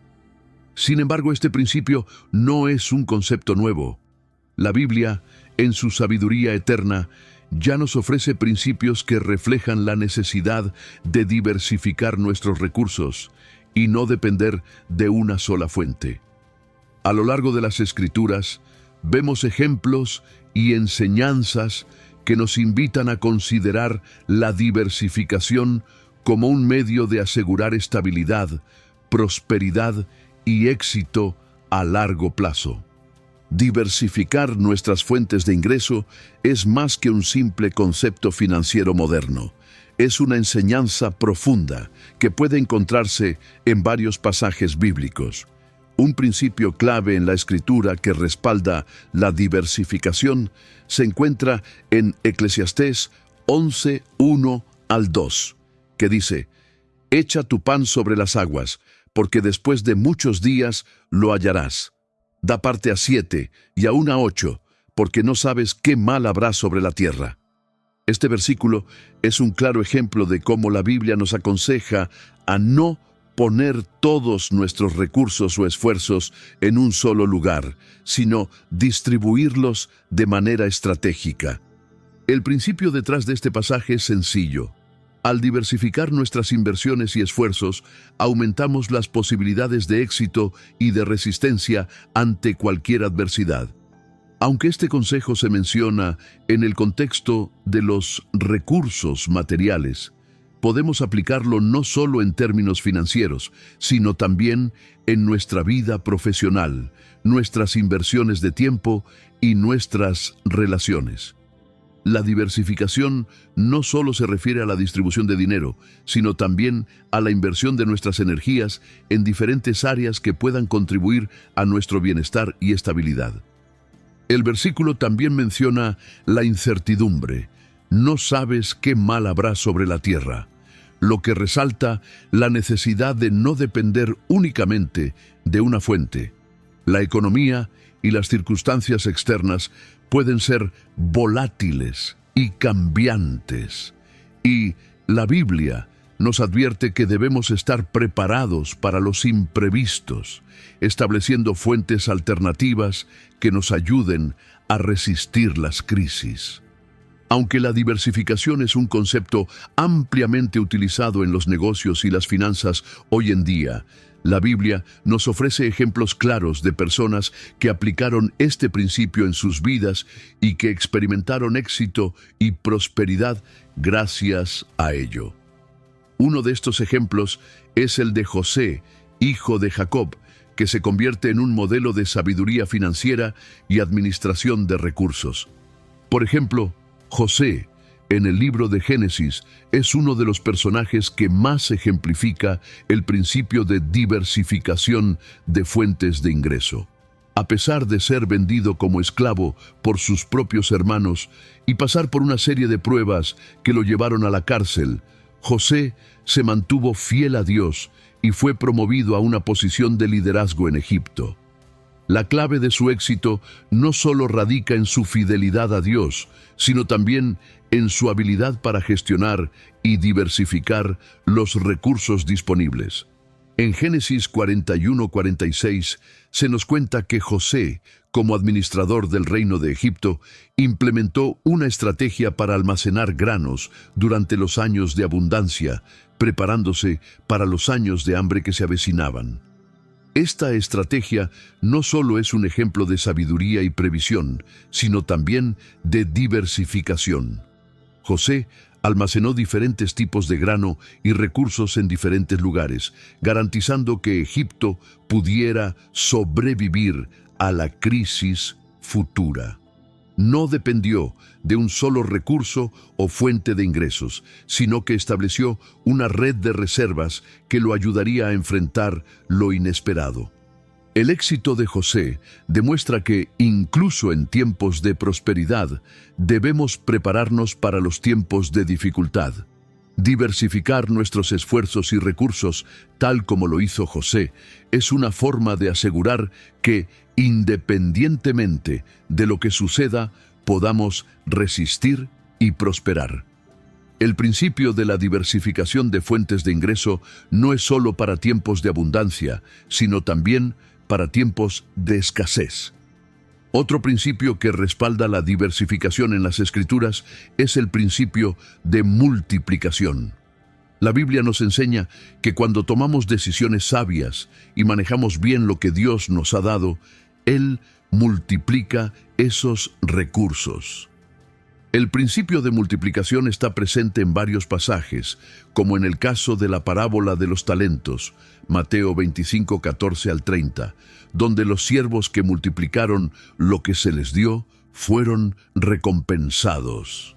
Sin embargo, este principio no es un concepto nuevo. La Biblia, en su sabiduría eterna, ya nos ofrece principios que reflejan la necesidad de diversificar nuestros recursos y no depender de una sola fuente. A lo largo de las Escrituras, vemos ejemplos y enseñanzas que nos invitan a considerar la diversificación como un medio de asegurar estabilidad, prosperidad y éxito a largo plazo. Diversificar nuestras fuentes de ingreso es más que un simple concepto financiero moderno. Es una enseñanza profunda que puede encontrarse en varios pasajes bíblicos. Un principio clave en la Escritura que respalda la diversificación se encuentra en Eclesiastés 11:1 al 2, que dice: «Echa tu pan sobre las aguas, porque después de muchos días lo hallarás. Da parte a 7 y aún a 8, porque no sabes qué mal habrá sobre la tierra». Este versículo es un claro ejemplo de cómo la Biblia nos aconseja a no poner todos nuestros recursos o esfuerzos en un solo lugar, sino distribuirlos de manera estratégica. El principio detrás de este pasaje es sencillo. Al diversificar nuestras inversiones y esfuerzos, aumentamos las posibilidades de éxito y de resistencia ante cualquier adversidad. Aunque este consejo se menciona en el contexto de los recursos materiales, podemos aplicarlo no solo en términos financieros, sino también en nuestra vida profesional, nuestras inversiones de tiempo y nuestras relaciones. La diversificación no solo se refiere a la distribución de dinero, sino también a la inversión de nuestras energías en diferentes áreas que puedan contribuir a nuestro bienestar y estabilidad. El versículo también menciona la incertidumbre. No sabes qué mal habrá sobre la tierra, lo que resalta la necesidad de no depender únicamente de una fuente. La economía y las circunstancias externas pueden ser volátiles y cambiantes, y la Biblia nos advierte que debemos estar preparados para los imprevistos, estableciendo fuentes alternativas que nos ayuden a resistir las crisis. Aunque la diversificación es un concepto ampliamente utilizado en los negocios y las finanzas hoy en día, la Biblia nos ofrece ejemplos claros de personas que aplicaron este principio en sus vidas y que experimentaron éxito y prosperidad gracias a ello. Uno de estos ejemplos es el de José, hijo de Jacob, que se convierte en un modelo de sabiduría financiera y administración de recursos. Por ejemplo, José, en el libro de Génesis, es uno de los personajes que más ejemplifica el principio de diversificación de fuentes de ingreso. A pesar de ser vendido como esclavo por sus propios hermanos y pasar por una serie de pruebas que lo llevaron a la cárcel, José se mantuvo fiel a Dios y fue promovido a una posición de liderazgo en Egipto. La clave de su éxito no solo radica en su fidelidad a Dios, sino también en su habilidad para gestionar y diversificar los recursos disponibles. En Génesis 41-46 se nos cuenta que José, como administrador del reino de Egipto, implementó una estrategia para almacenar granos durante los años de abundancia, preparándose para los años de hambre que se avecinaban. Esta estrategia no solo es un ejemplo de sabiduría y previsión, sino también de diversificación. José almacenó diferentes tipos de grano y recursos en diferentes lugares, garantizando que Egipto pudiera sobrevivir a la crisis futura. No dependió de un solo recurso o fuente de ingresos, sino que estableció una red de reservas que lo ayudaría a enfrentar lo inesperado. El éxito de José demuestra que, incluso en tiempos de prosperidad, debemos prepararnos para los tiempos de dificultad. Diversificar nuestros esfuerzos y recursos, tal como lo hizo José, es una forma de asegurar que, independientemente de lo que suceda, podamos resistir y prosperar. El principio de la diversificación de fuentes de ingreso no es solo para tiempos de abundancia, sino también para tiempos de escasez. Otro principio que respalda la diversificación en las Escrituras es el principio de multiplicación. La Biblia nos enseña que cuando tomamos decisiones sabias y manejamos bien lo que Dios nos ha dado, Él multiplica esos recursos. El principio de multiplicación está presente en varios pasajes, como en el caso de la parábola de los talentos, Mateo 25, 14 al 30, donde los siervos que multiplicaron lo que se les dio fueron recompensados.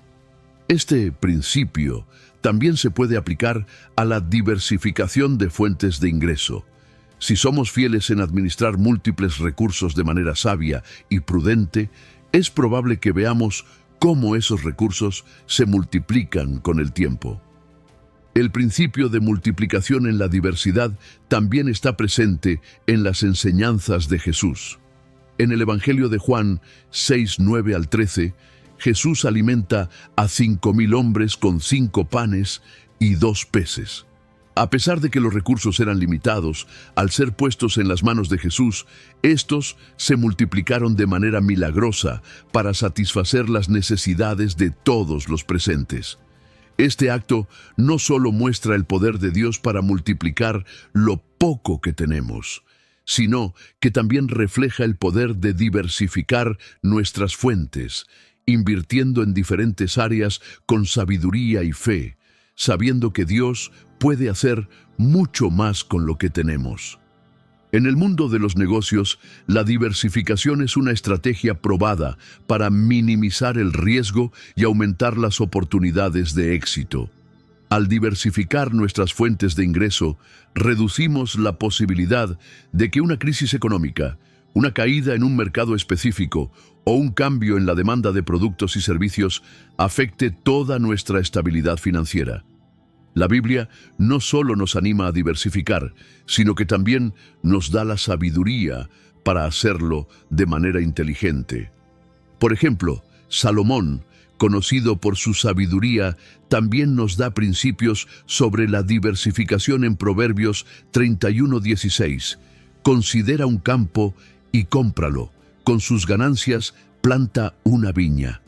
Este principio también se puede aplicar a la diversificación de fuentes de ingreso. Si somos fieles en administrar múltiples recursos de manera sabia y prudente, es probable que veamos cómo esos recursos se multiplican con el tiempo. El principio de multiplicación en la diversidad también está presente en las enseñanzas de Jesús. En el Evangelio de Juan 6, 9 al 13, Jesús alimenta a 5,000 hombres con 5 panes y 2 peces. A pesar de que los recursos eran limitados, al ser puestos en las manos de Jesús, estos se multiplicaron de manera milagrosa para satisfacer las necesidades de todos los presentes. Este acto no solo muestra el poder de Dios para multiplicar lo poco que tenemos, sino que también refleja el poder de diversificar nuestras fuentes, invirtiendo en diferentes áreas con sabiduría y fe, sabiendo que Dios puede hacer mucho más con lo que tenemos. En el mundo de los negocios, la diversificación es una estrategia probada para minimizar el riesgo y aumentar las oportunidades de éxito. Al diversificar nuestras fuentes de ingreso, reducimos la posibilidad de que una crisis económica, una caída en un mercado específico o un cambio en la demanda de productos y servicios afecte toda nuestra estabilidad financiera. La Biblia no solo nos anima a diversificar, sino que también nos da la sabiduría para hacerlo de manera inteligente. Por ejemplo, Salomón, conocido por su sabiduría, también nos da principios sobre la diversificación en Proverbios 31:16. Considera un campo y cómpralo. Con sus ganancias, planta una viña.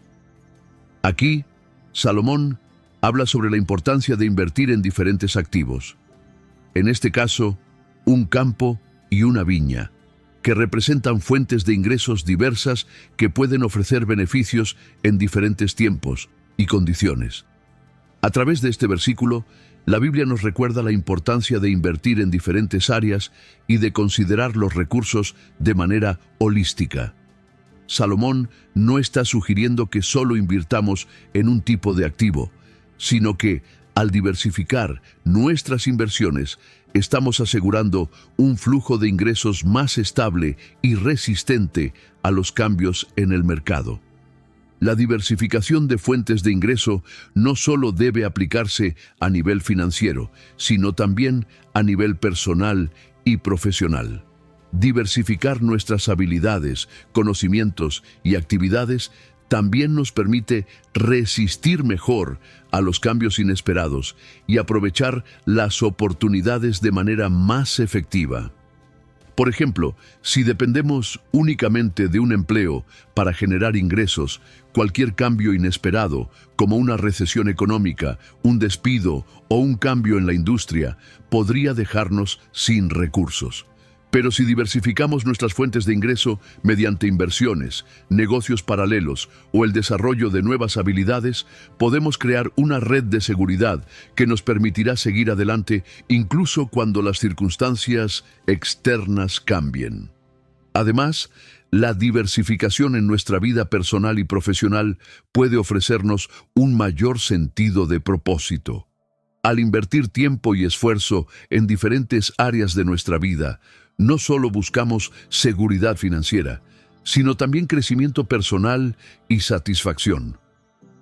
Aquí, Salomón habla sobre la importancia de invertir en diferentes activos. En este caso, un campo y una viña, que representan fuentes de ingresos diversas que pueden ofrecer beneficios en diferentes tiempos y condiciones. A través de este versículo, la Biblia nos recuerda la importancia de invertir en diferentes áreas y de considerar los recursos de manera holística. Salomón no está sugiriendo que solo invirtamos en un tipo de activo, sino que, al diversificar nuestras inversiones, estamos asegurando un flujo de ingresos más estable y resistente a los cambios en el mercado. La diversificación de fuentes de ingreso no solo debe aplicarse a nivel financiero, sino también a nivel personal y profesional. Diversificar nuestras habilidades, conocimientos y actividades también nos permite resistir mejor a los cambios inesperados y aprovechar las oportunidades de manera más efectiva. Por ejemplo, si dependemos únicamente de un empleo para generar ingresos, cualquier cambio inesperado, como una recesión económica, un despido o un cambio en la industria, podría dejarnos sin recursos. Pero si diversificamos nuestras fuentes de ingreso mediante inversiones, negocios paralelos o el desarrollo de nuevas habilidades, podemos crear una red de seguridad que nos permitirá seguir adelante incluso cuando las circunstancias externas cambien. Además, La diversificación en nuestra vida personal y profesional puede ofrecernos un mayor sentido de propósito. Al invertir tiempo y esfuerzo en diferentes áreas de nuestra vida, no solo buscamos seguridad financiera, sino también crecimiento personal y satisfacción.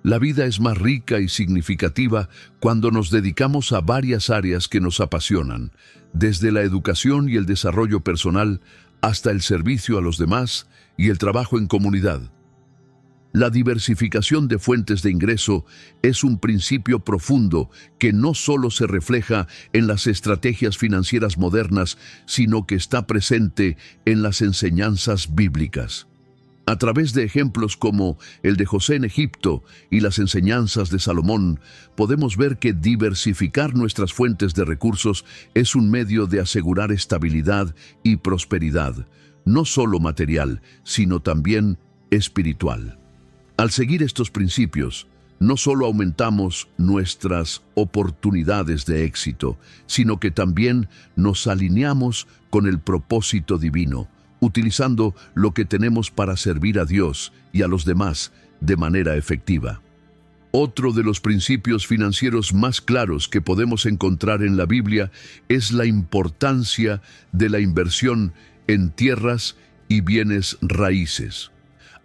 La vida es más rica y significativa cuando nos dedicamos a varias áreas que nos apasionan, desde la educación y el desarrollo personal hasta el servicio a los demás y el trabajo en comunidad. La diversificación de fuentes de ingreso es un principio profundo que no solo se refleja en las estrategias financieras modernas, sino que está presente en las enseñanzas bíblicas. A través de ejemplos como el de José en Egipto y las enseñanzas de Salomón, podemos ver que diversificar nuestras fuentes de recursos es un medio de asegurar estabilidad y prosperidad, no solo material, sino también espiritual. Al seguir estos principios, no solo aumentamos nuestras oportunidades de éxito, sino que también nos alineamos con el propósito divino, utilizando lo que tenemos para servir a Dios y a los demás de manera efectiva. Otro de los principios financieros más claros que podemos encontrar en la Biblia es la importancia de la inversión en tierras y bienes raíces.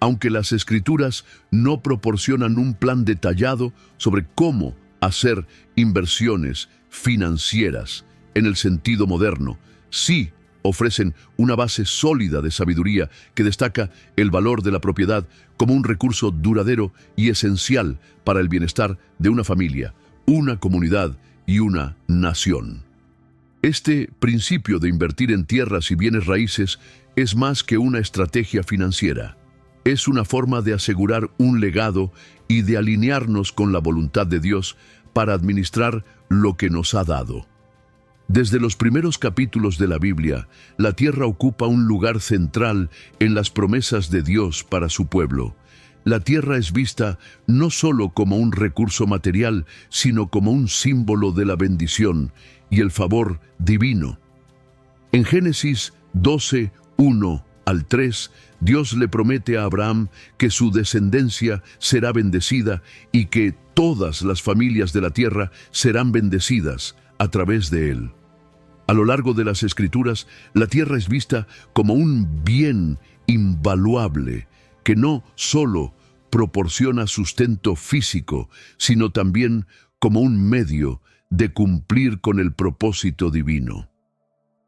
Aunque las Escrituras no proporcionan un plan detallado sobre cómo hacer inversiones financieras en el sentido moderno, sí ofrecen una base sólida de sabiduría que destaca el valor de la propiedad como un recurso duradero y esencial para el bienestar de una familia, una comunidad y una nación. Este principio de invertir en tierras y bienes raíces es más que una estrategia financiera. Es una forma de asegurar un legado y de alinearnos con la voluntad de Dios para administrar lo que nos ha dado. Desde los primeros capítulos de la Biblia, la tierra ocupa un lugar central en las promesas de Dios para su pueblo. La tierra es vista no solo como un recurso material, sino como un símbolo de la bendición y el favor divino. En Génesis 12, 1 al 3, Dios le promete a Abraham que su descendencia será bendecida y que todas las familias de la tierra serán bendecidas a través de él. A lo largo de las Escrituras, la tierra es vista como un bien invaluable que no solo proporciona sustento físico, sino también como un medio de cumplir con el propósito divino.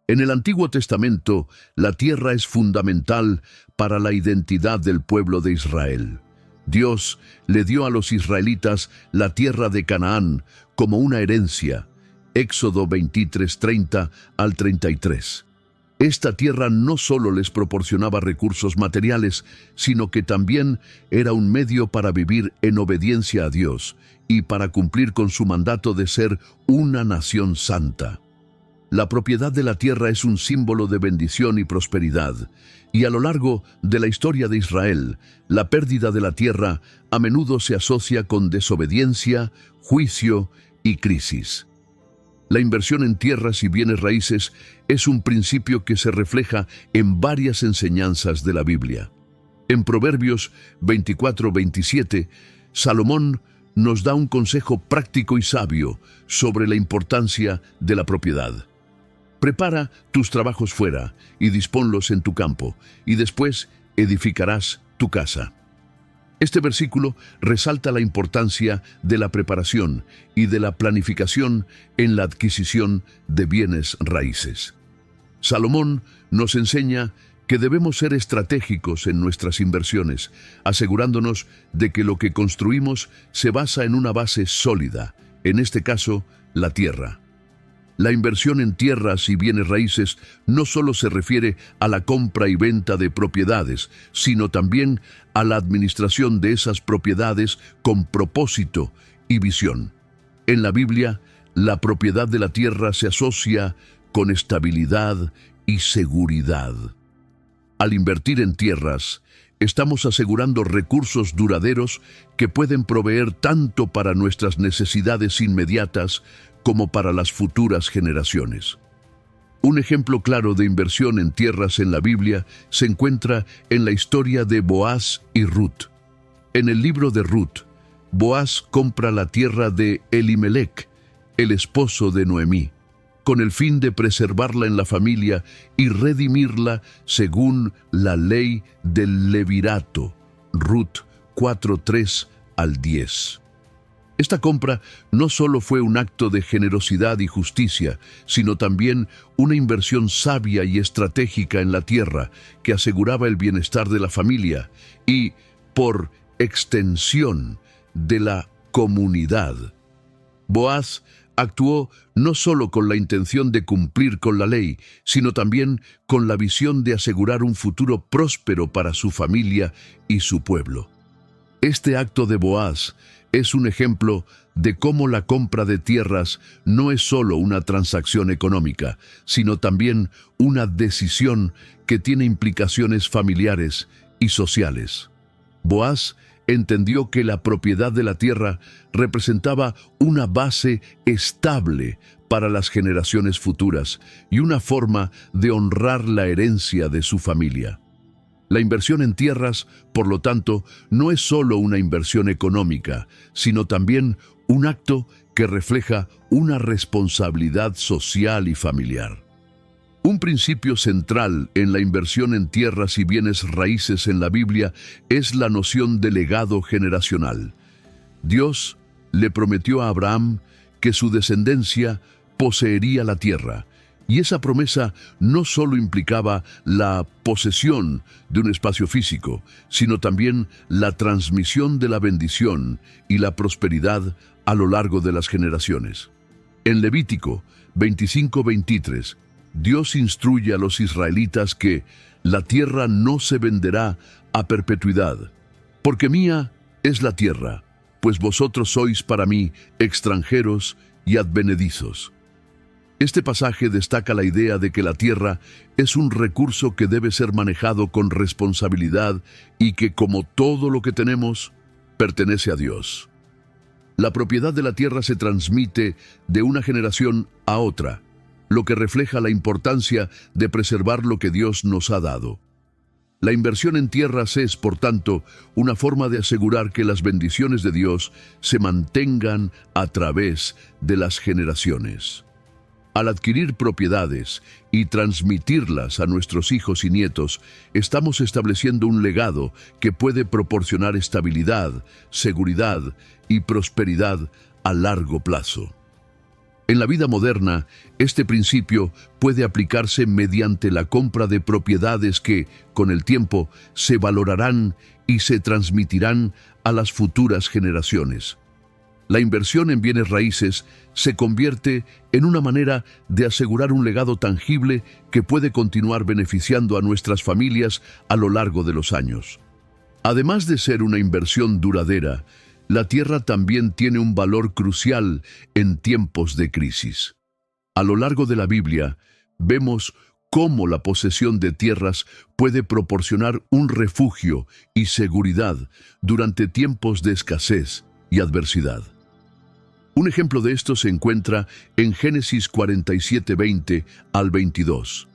En el Antiguo Testamento, la tierra es fundamental para la identidad del pueblo de Israel. Dios le dio a los israelitas la tierra de Canaán como una herencia. Éxodo 23, 30 al 33. Esta tierra no solo les proporcionaba recursos materiales, sino que también era un medio para vivir en obediencia a Dios y para cumplir con su mandato de ser una nación santa. La propiedad de la tierra es un símbolo de bendición y prosperidad, y a lo largo de la historia de Israel, la pérdida de la tierra a menudo se asocia con desobediencia, juicio y crisis. La inversión en tierras y bienes raíces es un principio que se refleja en varias enseñanzas de la Biblia. En Proverbios 24-27, Salomón nos da un consejo práctico y sabio sobre la importancia de la propiedad. Prepara tus trabajos fuera y disponlos en tu campo, y después edificarás tu casa. Este versículo resalta la importancia de la preparación y de la planificación en la adquisición de bienes raíces. Salomón nos enseña que debemos ser estratégicos en nuestras inversiones, asegurándonos de que lo que construimos se basa en una base sólida, en este caso, la tierra. La inversión en tierras y bienes raíces no solo se refiere a la compra y venta de propiedades, sino también a la administración de esas propiedades con propósito y visión. En la Biblia, la propiedad de la tierra se asocia con estabilidad y seguridad. Al invertir en tierras, estamos asegurando recursos duraderos que pueden proveer tanto para nuestras necesidades inmediatas como para las futuras generaciones. Un ejemplo claro de inversión en tierras en la Biblia se encuentra en la historia de Boaz y Ruth. En el libro de Ruth, Boaz compra la tierra de Elimelec, el esposo de Noemí, con el fin de preservarla en la familia y redimirla según la ley del levirato. Ruth 4:3 al 10. Esta compra no solo fue un acto de generosidad y justicia, sino también una inversión sabia y estratégica en la tierra que aseguraba el bienestar de la familia y, por extensión, de la comunidad. Boaz actuó no solo con la intención de cumplir con la ley, sino también con la visión de asegurar un futuro próspero para su familia y su pueblo. Este acto de Boaz es un ejemplo de cómo la compra de tierras no es solo una transacción económica, sino también una decisión que tiene implicaciones familiares y sociales. Boaz entendió que la propiedad de la tierra representaba una base estable para las generaciones futuras y una forma de honrar la herencia de su familia. La inversión en tierras, por lo tanto, no es solo una inversión económica, sino también un acto que refleja una responsabilidad social y familiar. Un principio central en la inversión en tierras y bienes raíces en la Biblia es la noción de legado generacional. Dios le prometió a Abraham que su descendencia poseería la tierra, y esa promesa no solo implicaba la posesión de un espacio físico, sino también la transmisión de la bendición y la prosperidad a lo largo de las generaciones. En Levítico 25:23, Dios instruye a los israelitas que la tierra no se venderá a perpetuidad, porque mía es la tierra, pues vosotros sois para mí extranjeros y advenedizos. Este pasaje destaca la idea de que la tierra es un recurso que debe ser manejado con responsabilidad y que, como todo lo que tenemos, pertenece a Dios. La propiedad de la tierra se transmite de una generación a otra, lo que refleja la importancia de preservar lo que Dios nos ha dado. La inversión en tierras es, por tanto, una forma de asegurar que las bendiciones de Dios se mantengan a través de las generaciones. Al adquirir propiedades y transmitirlas a nuestros hijos y nietos, estamos estableciendo un legado que puede proporcionar estabilidad, seguridad y prosperidad a largo plazo. En la vida moderna, este principio puede aplicarse mediante la compra de propiedades que, con el tiempo, se valorarán y se transmitirán a las futuras generaciones. La inversión en bienes raíces se convierte en una manera de asegurar un legado tangible que puede continuar beneficiando a nuestras familias a lo largo de los años. Además de ser una inversión duradera, la tierra también tiene un valor crucial en tiempos de crisis. A lo largo de la Biblia, vemos cómo la posesión de tierras puede proporcionar un refugio y seguridad durante tiempos de escasez y adversidad. Un ejemplo de esto se encuentra en Génesis 47:20 al 22,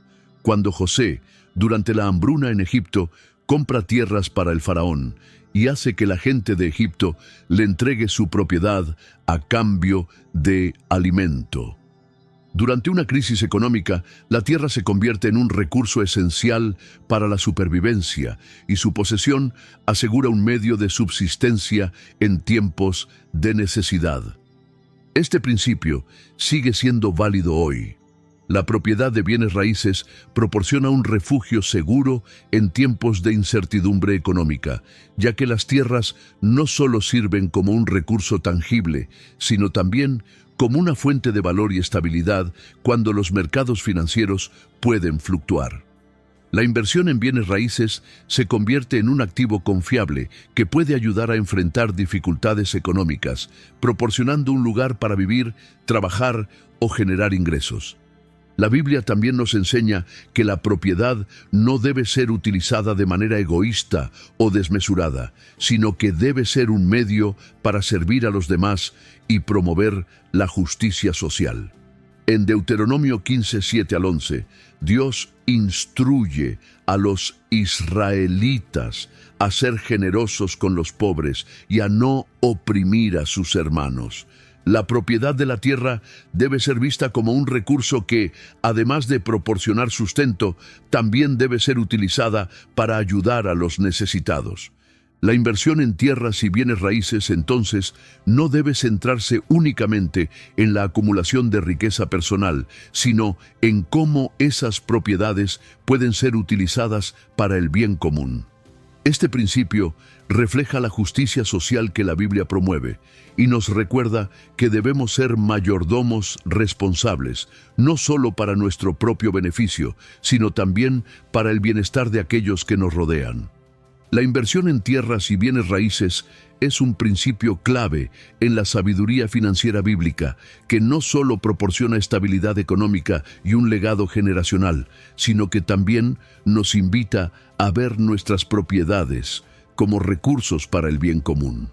cuando José, durante la hambruna en Egipto, compra tierras para el faraón y hace que la gente de Egipto le entregue su propiedad a cambio de alimento. Durante una crisis económica, la tierra se convierte en un recurso esencial para la supervivencia y su posesión asegura un medio de subsistencia en tiempos de necesidad. Este principio sigue siendo válido hoy. La propiedad de bienes raíces proporciona un refugio seguro en tiempos de incertidumbre económica, ya que las tierras no solo sirven como un recurso tangible, sino también como una fuente de valor y estabilidad cuando los mercados financieros pueden fluctuar. La inversión en bienes raíces se convierte en un activo confiable que puede ayudar a enfrentar dificultades económicas, proporcionando un lugar para vivir, trabajar o generar ingresos. La Biblia también nos enseña que la propiedad no debe ser utilizada de manera egoísta o desmesurada, sino que debe ser un medio para servir a los demás y promover la justicia social. En Deuteronomio 15, 7 al 11, Dios instruye a los israelitas a ser generosos con los pobres y a no oprimir a sus hermanos. La propiedad de la tierra debe ser vista como un recurso que, además de proporcionar sustento, también debe ser utilizada para ayudar a los necesitados. La inversión en tierras y bienes raíces, entonces, no debe centrarse únicamente en la acumulación de riqueza personal, sino en cómo esas propiedades pueden ser utilizadas para el bien común. Este principio refleja la justicia social que la Biblia promueve y nos recuerda que debemos ser mayordomos responsables, no solo para nuestro propio beneficio, sino también para el bienestar de aquellos que nos rodean. La inversión en tierras y bienes raíces es un principio clave en la sabiduría financiera bíblica, que no solo proporciona estabilidad económica y un legado generacional, sino que también nos invita a ver nuestras propiedades como recursos para el bien común.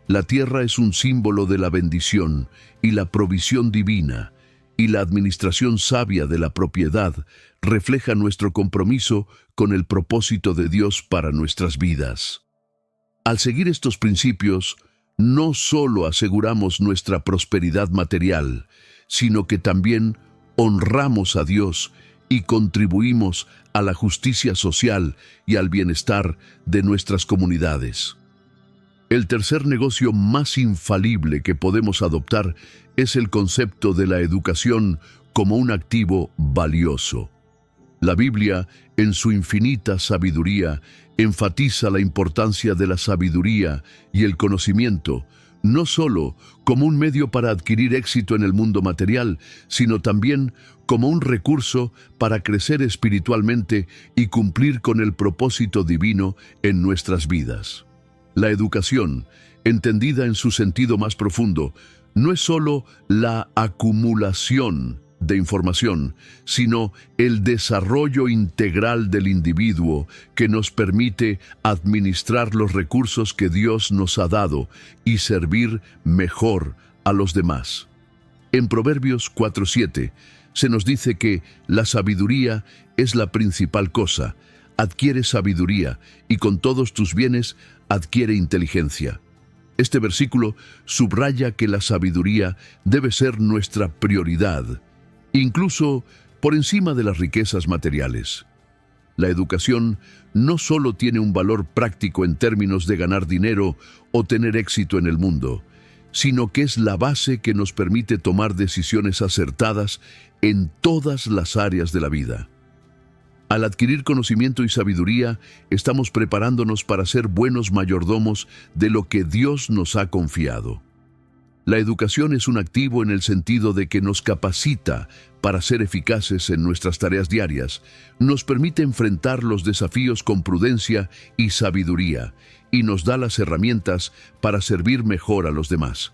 La tierra es un símbolo de la bendición y la provisión divina, y la administración sabia de la propiedad refleja nuestro compromiso con el propósito de Dios para nuestras vidas. Al seguir estos principios, no solo aseguramos nuestra prosperidad material, sino que también honramos a Dios y contribuimos a la justicia social y al bienestar de nuestras comunidades. El tercer negocio más infalible que podemos adoptar es el concepto de la educación como un activo valioso. La Biblia, en su infinita sabiduría, enfatiza la importancia de la sabiduría y el conocimiento, no solo como un medio para adquirir éxito en el mundo material, sino también como un recurso para crecer espiritualmente y cumplir con el propósito divino en nuestras vidas. La educación, entendida en su sentido más profundo, no es solo la acumulación de información, sino el desarrollo integral del individuo que nos permite administrar los recursos que Dios nos ha dado y servir mejor a los demás. En Proverbios 4:7 se nos dice que la sabiduría es la principal cosa. Adquiere sabiduría y con todos tus bienes adquiere inteligencia. Este versículo subraya que la sabiduría debe ser nuestra prioridad, incluso por encima de las riquezas materiales. La educación no solo tiene un valor práctico en términos de ganar dinero o tener éxito en el mundo, sino que es la base que nos permite tomar decisiones acertadas en todas las áreas de la vida. Al adquirir conocimiento y sabiduría, estamos preparándonos para ser buenos mayordomos de lo que Dios nos ha confiado. La educación es un activo en el sentido de que nos capacita para ser eficaces en nuestras tareas diarias, nos permite enfrentar los desafíos con prudencia y sabiduría, y nos da las herramientas para servir mejor a los demás.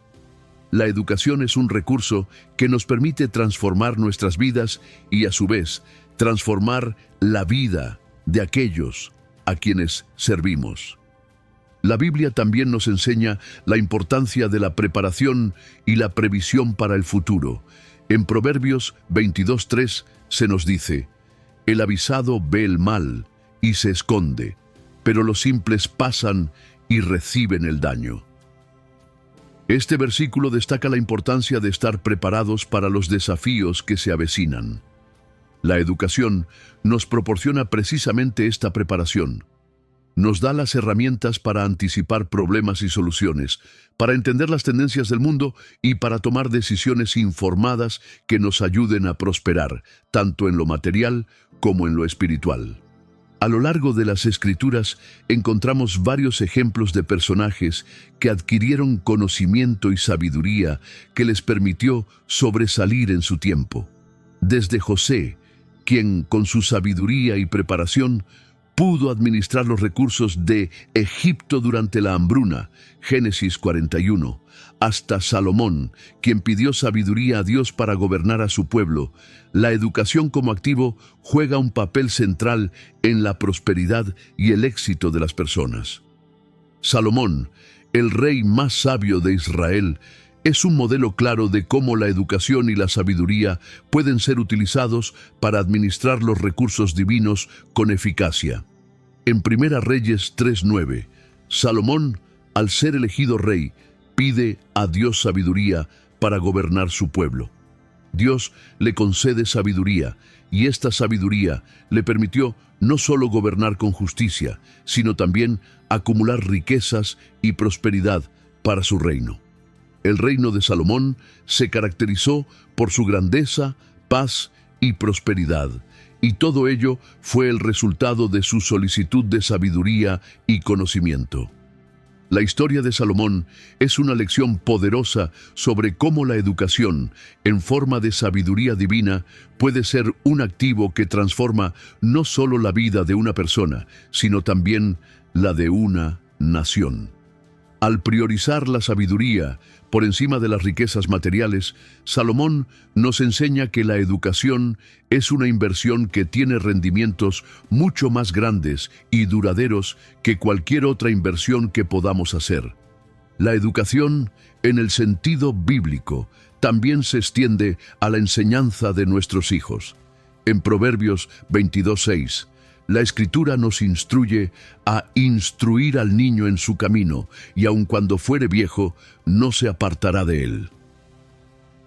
La educación es un recurso que nos permite transformar nuestras vidas y, a su vez, transformar la vida de aquellos a quienes servimos. La Biblia también nos enseña la importancia de la preparación y la previsión para el futuro. En Proverbios 22:3 se nos dice: el avisado ve el mal y se esconde, pero los simples pasan y reciben el daño. Este versículo destaca la importancia de estar preparados para los desafíos que se avecinan. La educación nos proporciona precisamente esta preparación. Nos da las herramientas para anticipar problemas y soluciones, para entender las tendencias del mundo y para tomar decisiones informadas que nos ayuden a prosperar, tanto en lo material como en lo espiritual. A lo largo de las Escrituras encontramos varios ejemplos de personajes que adquirieron conocimiento y sabiduría que les permitió sobresalir en su tiempo. Desde José, quien con su sabiduría y preparación pudo administrar los recursos de Egipto durante la hambruna, Génesis 41, hasta Salomón, quien pidió sabiduría a Dios para gobernar a su pueblo. La educación como activo juega un papel central en la prosperidad y el éxito de las personas. Salomón, el rey más sabio de Israel, Es un modelo claro de cómo la educación y la sabiduría pueden ser utilizados para administrar los recursos divinos con eficacia. En Primera Reyes 3:9, Salomón, al ser elegido rey, pide a Dios sabiduría para gobernar su pueblo. Dios le concede sabiduría, y esta sabiduría le permitió no solo gobernar con justicia, sino también acumular riquezas y prosperidad para su reino. El reino de Salomón se caracterizó por su grandeza, paz y prosperidad, y todo ello fue el resultado de su solicitud de sabiduría y conocimiento. La historia de Salomón es una lección poderosa sobre cómo la educación, en forma de sabiduría divina, puede ser un activo que transforma no solo la vida de una persona, sino también la de una nación. Al priorizar la sabiduría por encima de las riquezas materiales, Salomón nos enseña que la educación es una inversión que tiene rendimientos mucho más grandes y duraderos que cualquier otra inversión que podamos hacer. La educación, en el sentido bíblico, también se extiende a la enseñanza de nuestros hijos. En Proverbios 22:6, la Escritura nos instruye a instruir al niño en su camino, y aun cuando fuere viejo, no se apartará de él.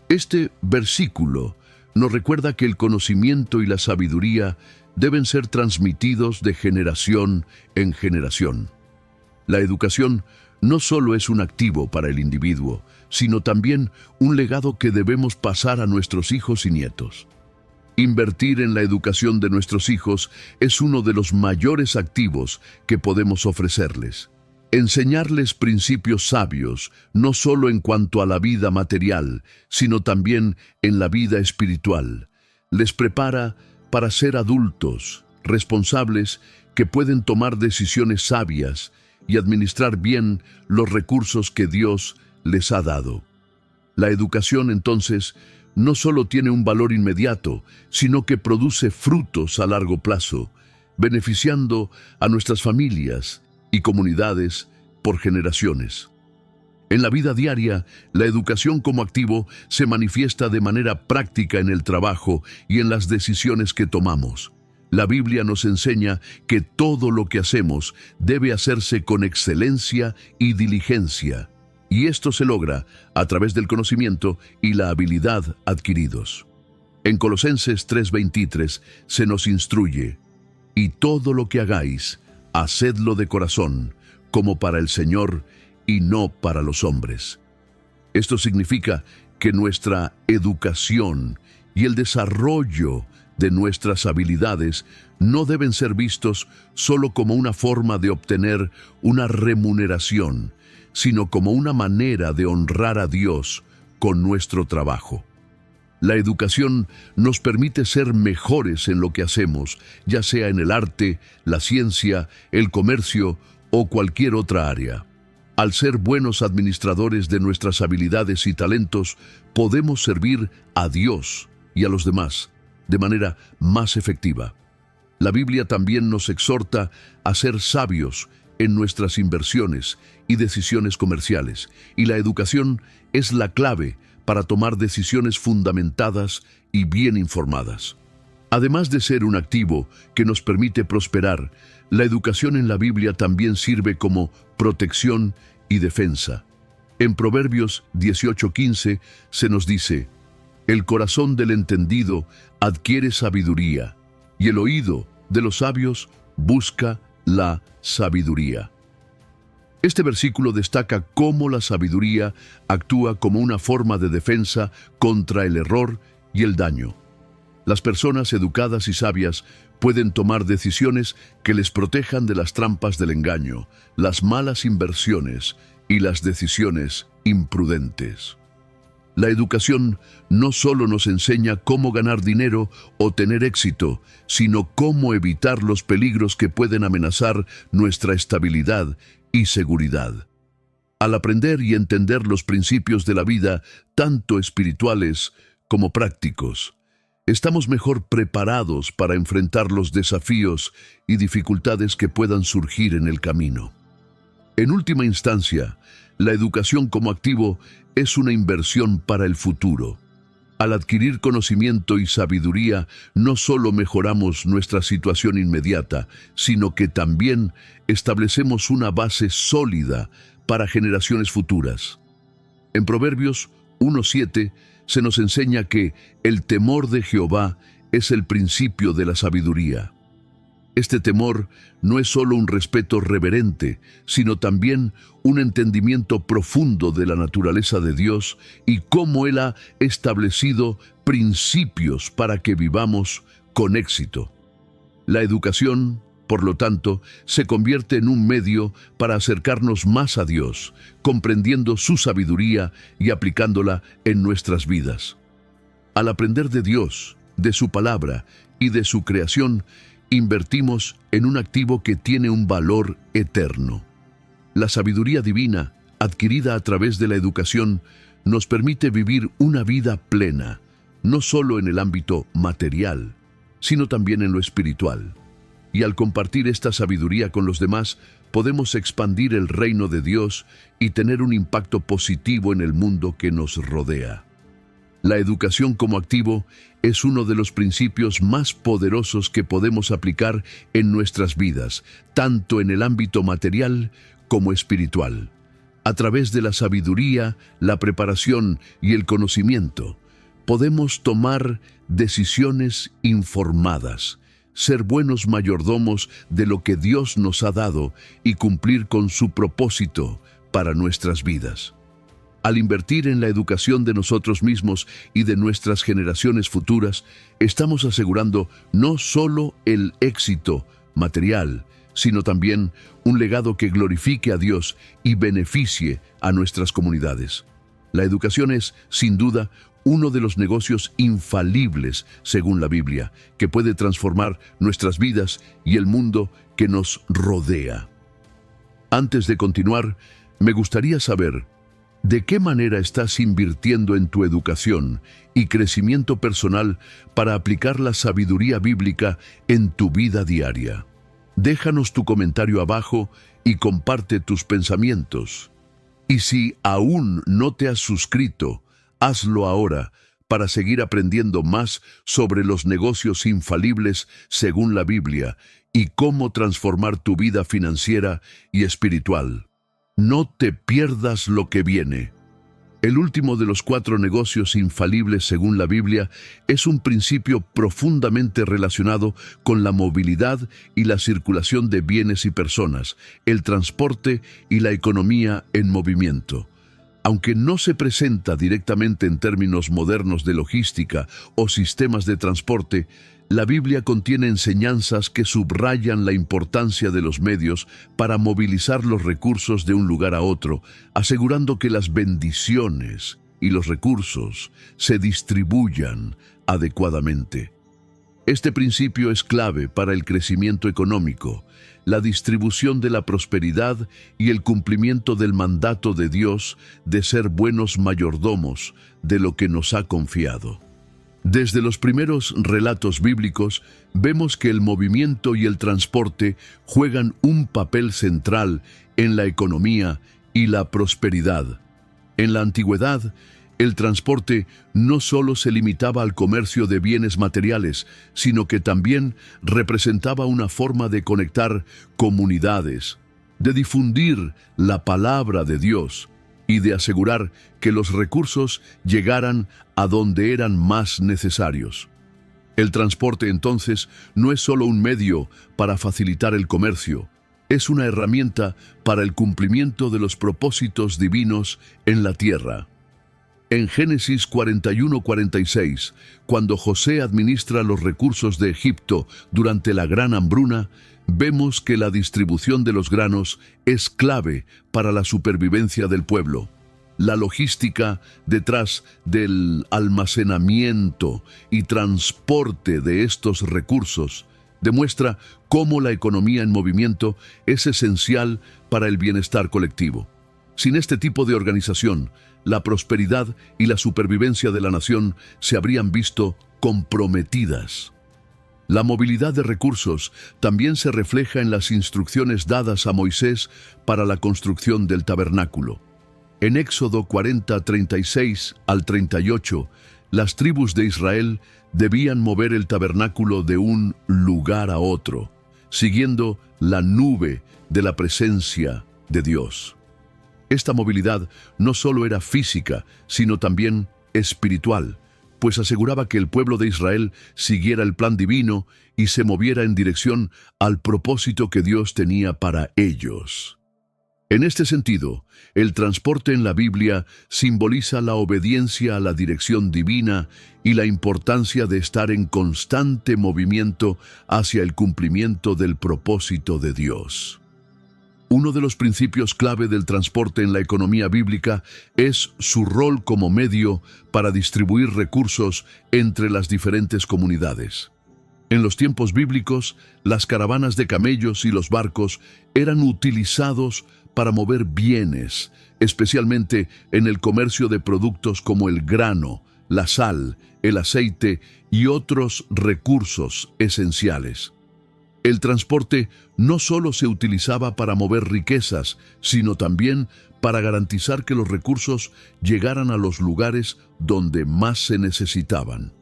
Este versículo nos recuerda que el conocimiento y la sabiduría deben ser transmitidos de generación en generación. La educación no solo es un activo para el individuo, sino también un legado que debemos pasar a nuestros hijos y nietos. Invertir en la educación de nuestros hijos es uno de los mayores activos que podemos ofrecerles. Enseñarles principios sabios, no solo en cuanto a la vida material, sino también en la vida espiritual, les prepara para ser adultos, responsables, que pueden tomar decisiones sabias y administrar bien los recursos que Dios les ha dado. La educación, entonces, no solo tiene un valor inmediato, sino que produce frutos a largo plazo, beneficiando a nuestras familias y comunidades por generaciones. En la vida diaria, la educación como activo se manifiesta de manera práctica en el trabajo y en las decisiones que tomamos. La Biblia nos enseña que todo lo que hacemos debe hacerse con excelencia y diligencia, y esto se logra a través del conocimiento y la habilidad adquiridos. En Colosenses 3:23 se nos instruye: y todo lo que hagáis, hacedlo de corazón, como para el Señor y no para los hombres. Esto significa que nuestra educación y el desarrollo de nuestras habilidades no deben ser vistos solo como una forma de obtener una remuneración, sino como una manera de honrar a Dios con nuestro trabajo. La educación nos permite ser mejores en lo que hacemos, ya sea en el arte, la ciencia, el comercio o cualquier otra área. Al ser buenos administradores de nuestras habilidades y talentos, podemos servir a Dios y a los demás de manera más efectiva. La Biblia también nos exhorta a ser sabios en nuestras inversiones y decisiones comerciales, y la educación es la clave para tomar decisiones fundamentadas y bien informadas. Además de ser un activo que nos permite prosperar, la educación en la Biblia también sirve como protección y defensa. En Proverbios 18:15 se nos dice: el corazón del entendido adquiere sabiduría, y el oído de los sabios busca la sabiduría. Este versículo destaca cómo la sabiduría actúa como una forma de defensa contra el error y el daño. Las personas educadas y sabias pueden tomar decisiones que les protejan de las trampas del engaño, las malas inversiones y las decisiones imprudentes. La educación no solo nos enseña cómo ganar dinero o tener éxito, sino cómo evitar los peligros que pueden amenazar nuestra estabilidad y seguridad. Al aprender y entender los principios de la vida, tanto espirituales como prácticos, estamos mejor preparados para enfrentar los desafíos y dificultades que puedan surgir en el camino. En última instancia, La educación como activo es una inversión para el futuro. Al adquirir conocimiento y sabiduría, no solo mejoramos nuestra situación inmediata, sino que también establecemos una base sólida para generaciones futuras. En Proverbios 1:7 se nos enseña que el temor de Jehová es el principio de la sabiduría. Este temor no es solo un respeto reverente, sino también un entendimiento profundo de la naturaleza de Dios y cómo Él ha establecido principios para que vivamos con éxito. La educación, por lo tanto, se convierte en un medio para acercarnos más a Dios, comprendiendo su sabiduría y aplicándola en nuestras vidas. Al aprender de Dios, de su palabra y de su creación, invertimos en un activo que tiene un valor eterno. La sabiduría divina, adquirida a través de la educación, nos permite vivir una vida plena, no solo en el ámbito material, sino también en lo espiritual. Y al compartir esta sabiduría con los demás, podemos expandir el reino de Dios y tener un impacto positivo en el mundo que nos rodea. La educación como activo es uno de los principios más poderosos que podemos aplicar en nuestras vidas, tanto en el ámbito material como espiritual. A través de la sabiduría, la preparación y el conocimiento, podemos tomar decisiones informadas, ser buenos mayordomos de lo que Dios nos ha dado y cumplir con su propósito para nuestras vidas. Al invertir en la educación de nosotros mismos y de nuestras generaciones futuras, estamos asegurando no solo el éxito material, sino también un legado que glorifique a Dios y beneficie a nuestras comunidades. La educación es, sin duda, uno de los negocios infalibles, según la Biblia, que puede transformar nuestras vidas y el mundo que nos rodea. Antes de continuar, me gustaría saber, ¿de qué manera estás invirtiendo en tu educación y crecimiento personal para aplicar la sabiduría bíblica en tu vida diaria? Déjanos tu comentario abajo y comparte tus pensamientos. Y si aún no te has suscrito, hazlo ahora para seguir aprendiendo más sobre los negocios infalibles según la Biblia y cómo transformar tu vida financiera y espiritual. No te pierdas lo que viene. El último de los 4 negocios infalibles según la Biblia es un principio profundamente relacionado con la movilidad y la circulación de bienes y personas, el transporte y la economía en movimiento. Aunque no se presenta directamente en términos modernos de logística o sistemas de transporte, la Biblia contiene enseñanzas que subrayan la importancia de los medios para movilizar los recursos de un lugar a otro, asegurando que las bendiciones y los recursos se distribuyan adecuadamente. Este principio es clave para el crecimiento económico, la distribución de la prosperidad y el cumplimiento del mandato de Dios de ser buenos mayordomos de lo que nos ha confiado. Desde los primeros relatos bíblicos, vemos que el movimiento y el transporte juegan un papel central en la economía y la prosperidad. En la antigüedad, el transporte no solo se limitaba al comercio de bienes materiales, sino que también representaba una forma de conectar comunidades, de difundir la palabra de Dios y de asegurar que los recursos llegaran a donde eran más necesarios. El transporte, entonces, no es solo un medio para facilitar el comercio, es una herramienta para el cumplimiento de los propósitos divinos en la tierra. En Génesis 41-46, cuando José administra los recursos de Egipto durante la gran hambruna, vemos que la distribución de los granos es clave para la supervivencia del pueblo. La logística detrás del almacenamiento y transporte de estos recursos demuestra cómo la economía en movimiento es esencial para el bienestar colectivo. Sin este tipo de organización, la prosperidad y la supervivencia de la nación se habrían visto comprometidas. La movilidad de recursos también se refleja en las instrucciones dadas a Moisés para la construcción del tabernáculo. En Éxodo 40:36 al 38, las tribus de Israel debían mover el tabernáculo de un lugar a otro, siguiendo la nube de la presencia de Dios. Esta movilidad no solo era física, sino también espiritual, pues aseguraba que el pueblo de Israel siguiera el plan divino y se moviera en dirección al propósito que Dios tenía para ellos. En este sentido, el transporte en la Biblia simboliza la obediencia a la dirección divina y la importancia de estar en constante movimiento hacia el cumplimiento del propósito de Dios. Uno de los principios clave del transporte en la economía bíblica es su rol como medio para distribuir recursos entre las diferentes comunidades. En los tiempos bíblicos, las caravanas de camellos y los barcos eran utilizados para mover bienes, especialmente en el comercio de productos como el grano, la sal, el aceite y otros recursos esenciales. El transporte no solo se utilizaba para mover riquezas, sino también para garantizar que los recursos llegaran a los lugares donde más se necesitaban.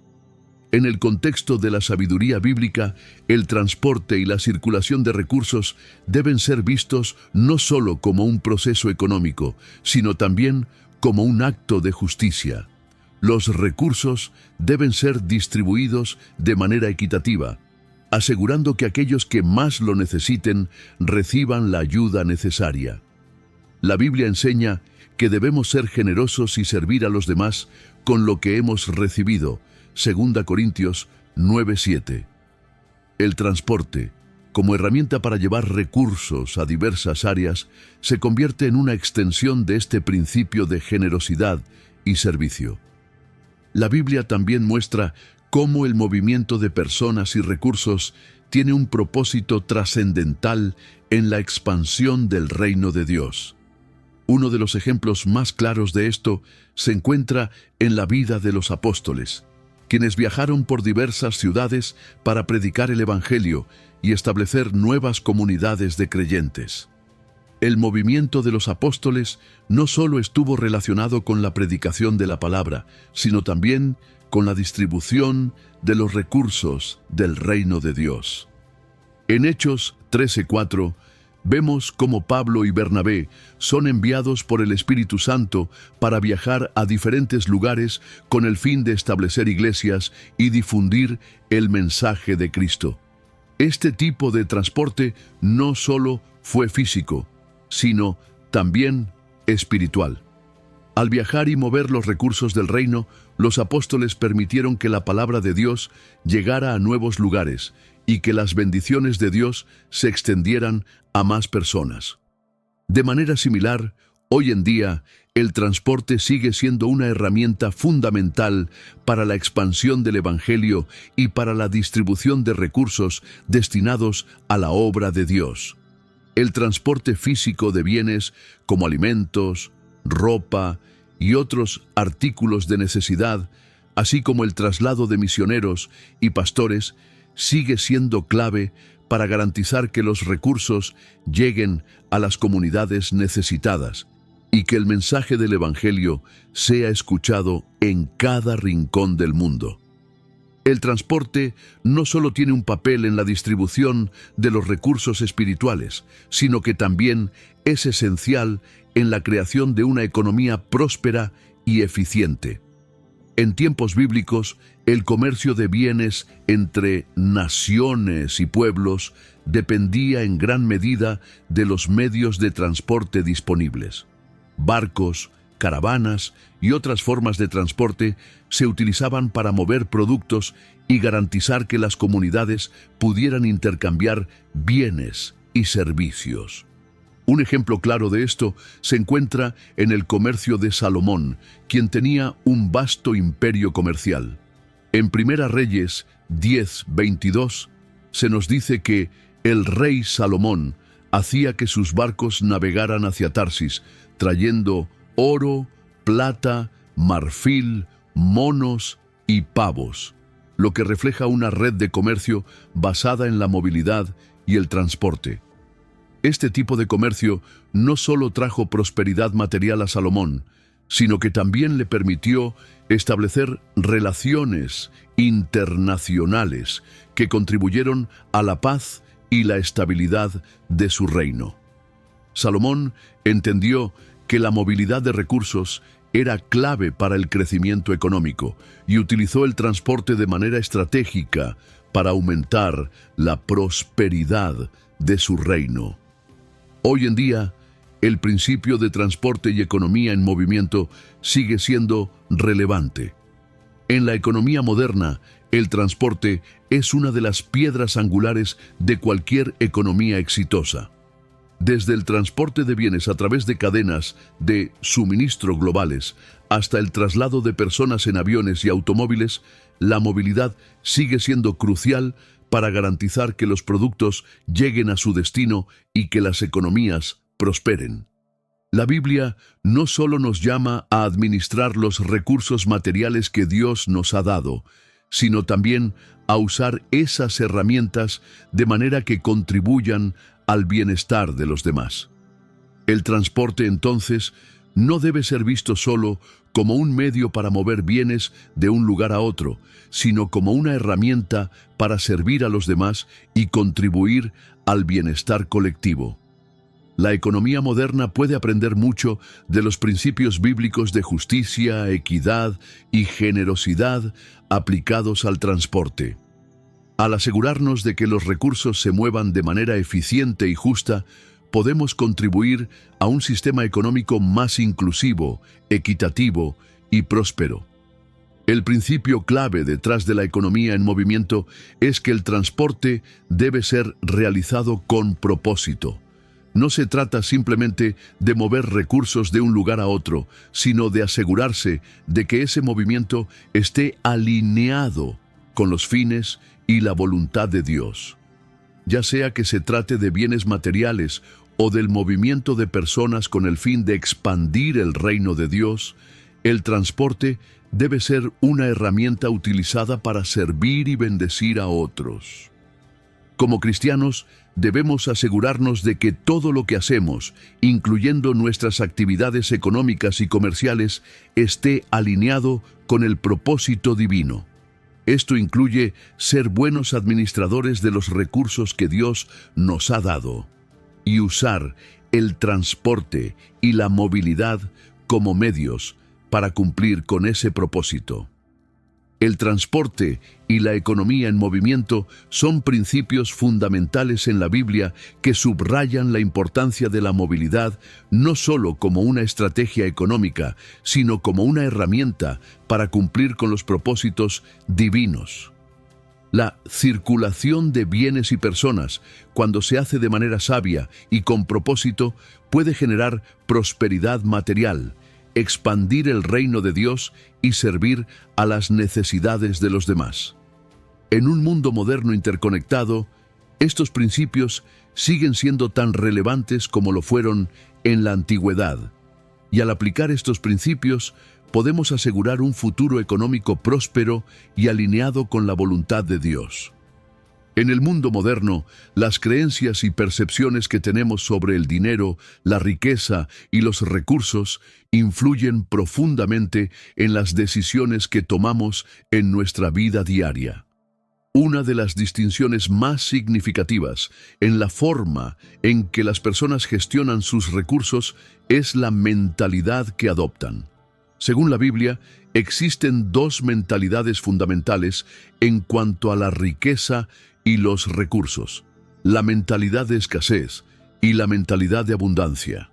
En el contexto de la sabiduría bíblica, el transporte y la circulación de recursos deben ser vistos no solo como un proceso económico, sino también como un acto de justicia. Los recursos deben ser distribuidos de manera equitativa, asegurando que aquellos que más lo necesiten reciban la ayuda necesaria. La Biblia enseña que debemos ser generosos y servir a los demás con lo que hemos recibido. 2 Corintios 9:7. El transporte, como herramienta para llevar recursos a diversas áreas, se convierte en una extensión de este principio de generosidad y servicio. La Biblia también muestra cómo el movimiento de personas y recursos tiene un propósito trascendental en la expansión del reino de Dios. Uno de los ejemplos más claros de esto se encuentra en la vida de los apóstoles, quienes viajaron por diversas ciudades para predicar el Evangelio y establecer nuevas comunidades de creyentes. El movimiento de los apóstoles no solo estuvo relacionado con la predicación de la palabra, sino también con la distribución de los recursos del reino de Dios. En Hechos 13:4, vemos cómo Pablo y Bernabé son enviados por el Espíritu Santo para viajar a diferentes lugares con el fin de establecer iglesias y difundir el mensaje de Cristo. Este tipo de transporte no solo fue físico, sino también espiritual. Al viajar y mover los recursos del reino, los apóstoles permitieron que la palabra de Dios llegara a nuevos lugares y que las bendiciones de Dios se extendieran a más personas. De manera similar, hoy en día, el transporte sigue siendo una herramienta fundamental para la expansión del Evangelio y para la distribución de recursos destinados a la obra de Dios. El transporte físico de bienes como alimentos, ropa y otros artículos de necesidad, así como el traslado de misioneros y pastores, sigue siendo clave para garantizar que los recursos lleguen a las comunidades necesitadas y que el mensaje del Evangelio sea escuchado en cada rincón del mundo. El transporte no solo tiene un papel en la distribución de los recursos espirituales, sino que también es esencial en la creación de una economía próspera y eficiente. En tiempos bíblicos, el comercio de bienes entre naciones y pueblos dependía en gran medida de los medios de transporte disponibles. Barcos, caravanas y otras formas de transporte se utilizaban para mover productos y garantizar que las comunidades pudieran intercambiar bienes y servicios. Un ejemplo claro de esto se encuentra en el comercio de Salomón, quien tenía un vasto imperio comercial. En Primera Reyes 10:22 se nos dice que el rey Salomón hacía que sus barcos navegaran hacia Tarsis, trayendo oro, plata, marfil, monos y pavos, lo que refleja una red de comercio basada en la movilidad y el transporte. Este tipo de comercio no solo trajo prosperidad material a Salomón, sino que también le permitió establecer relaciones internacionales que contribuyeron a la paz y la estabilidad de su reino. Salomón entendió que la movilidad de recursos era clave para el crecimiento económico y utilizó el transporte de manera estratégica para aumentar la prosperidad de su reino. Hoy en día, el principio de transporte y economía en movimiento sigue siendo relevante. En la economía moderna, el transporte es una de las piedras angulares de cualquier economía exitosa. Desde el transporte de bienes a través de cadenas de suministro globales hasta el traslado de personas en aviones y automóviles, la movilidad sigue siendo crucial para garantizar que los productos lleguen a su destino y que las economías prosperen. La Biblia no solo nos llama a administrar los recursos materiales que Dios nos ha dado, sino también a usar esas herramientas de manera que contribuyan al bienestar de los demás. El transporte, entonces, no debe ser visto solo como un medio para mover bienes de un lugar a otro, sino como una herramienta para servir a los demás y contribuir al bienestar colectivo. La economía moderna puede aprender mucho de los principios bíblicos de justicia, equidad y generosidad aplicados al transporte. Al asegurarnos de que los recursos se muevan de manera eficiente y justa, podemos contribuir a un sistema económico más inclusivo, equitativo y próspero. El principio clave detrás de la economía en movimiento es que el transporte debe ser realizado con propósito. No se trata simplemente de mover recursos de un lugar a otro, sino de asegurarse de que ese movimiento esté alineado con los fines y la voluntad de Dios. Ya sea que se trate de bienes materiales o del movimiento de personas con el fin de expandir el reino de Dios, el transporte debe ser una herramienta utilizada para servir y bendecir a otros. Como cristianos, debemos asegurarnos de que todo lo que hacemos, incluyendo nuestras actividades económicas y comerciales, esté alineado con el propósito divino. Esto incluye ser buenos administradores de los recursos que Dios nos ha dado y usar el transporte y la movilidad como medios para cumplir con ese propósito. El transporte y la economía en movimiento son principios fundamentales en la Biblia que subrayan la importancia de la movilidad no solo como una estrategia económica, sino como una herramienta para cumplir con los propósitos divinos. La circulación de bienes y personas, cuando se hace de manera sabia y con propósito, puede generar prosperidad material, expandir el reino de Dios y servir a las necesidades de los demás. En un mundo moderno interconectado, estos principios siguen siendo tan relevantes como lo fueron en la antigüedad. Y al aplicar estos principios, podemos asegurar un futuro económico próspero y alineado con la voluntad de Dios. En el mundo moderno, las creencias y percepciones que tenemos sobre el dinero, la riqueza y los recursos influyen profundamente en las decisiones que tomamos en nuestra vida diaria. Una de las distinciones más significativas en la forma en que las personas gestionan sus recursos es la mentalidad que adoptan. Según la Biblia, existen dos mentalidades fundamentales en cuanto a la riqueza y los recursos: la mentalidad de escasez y la mentalidad de abundancia.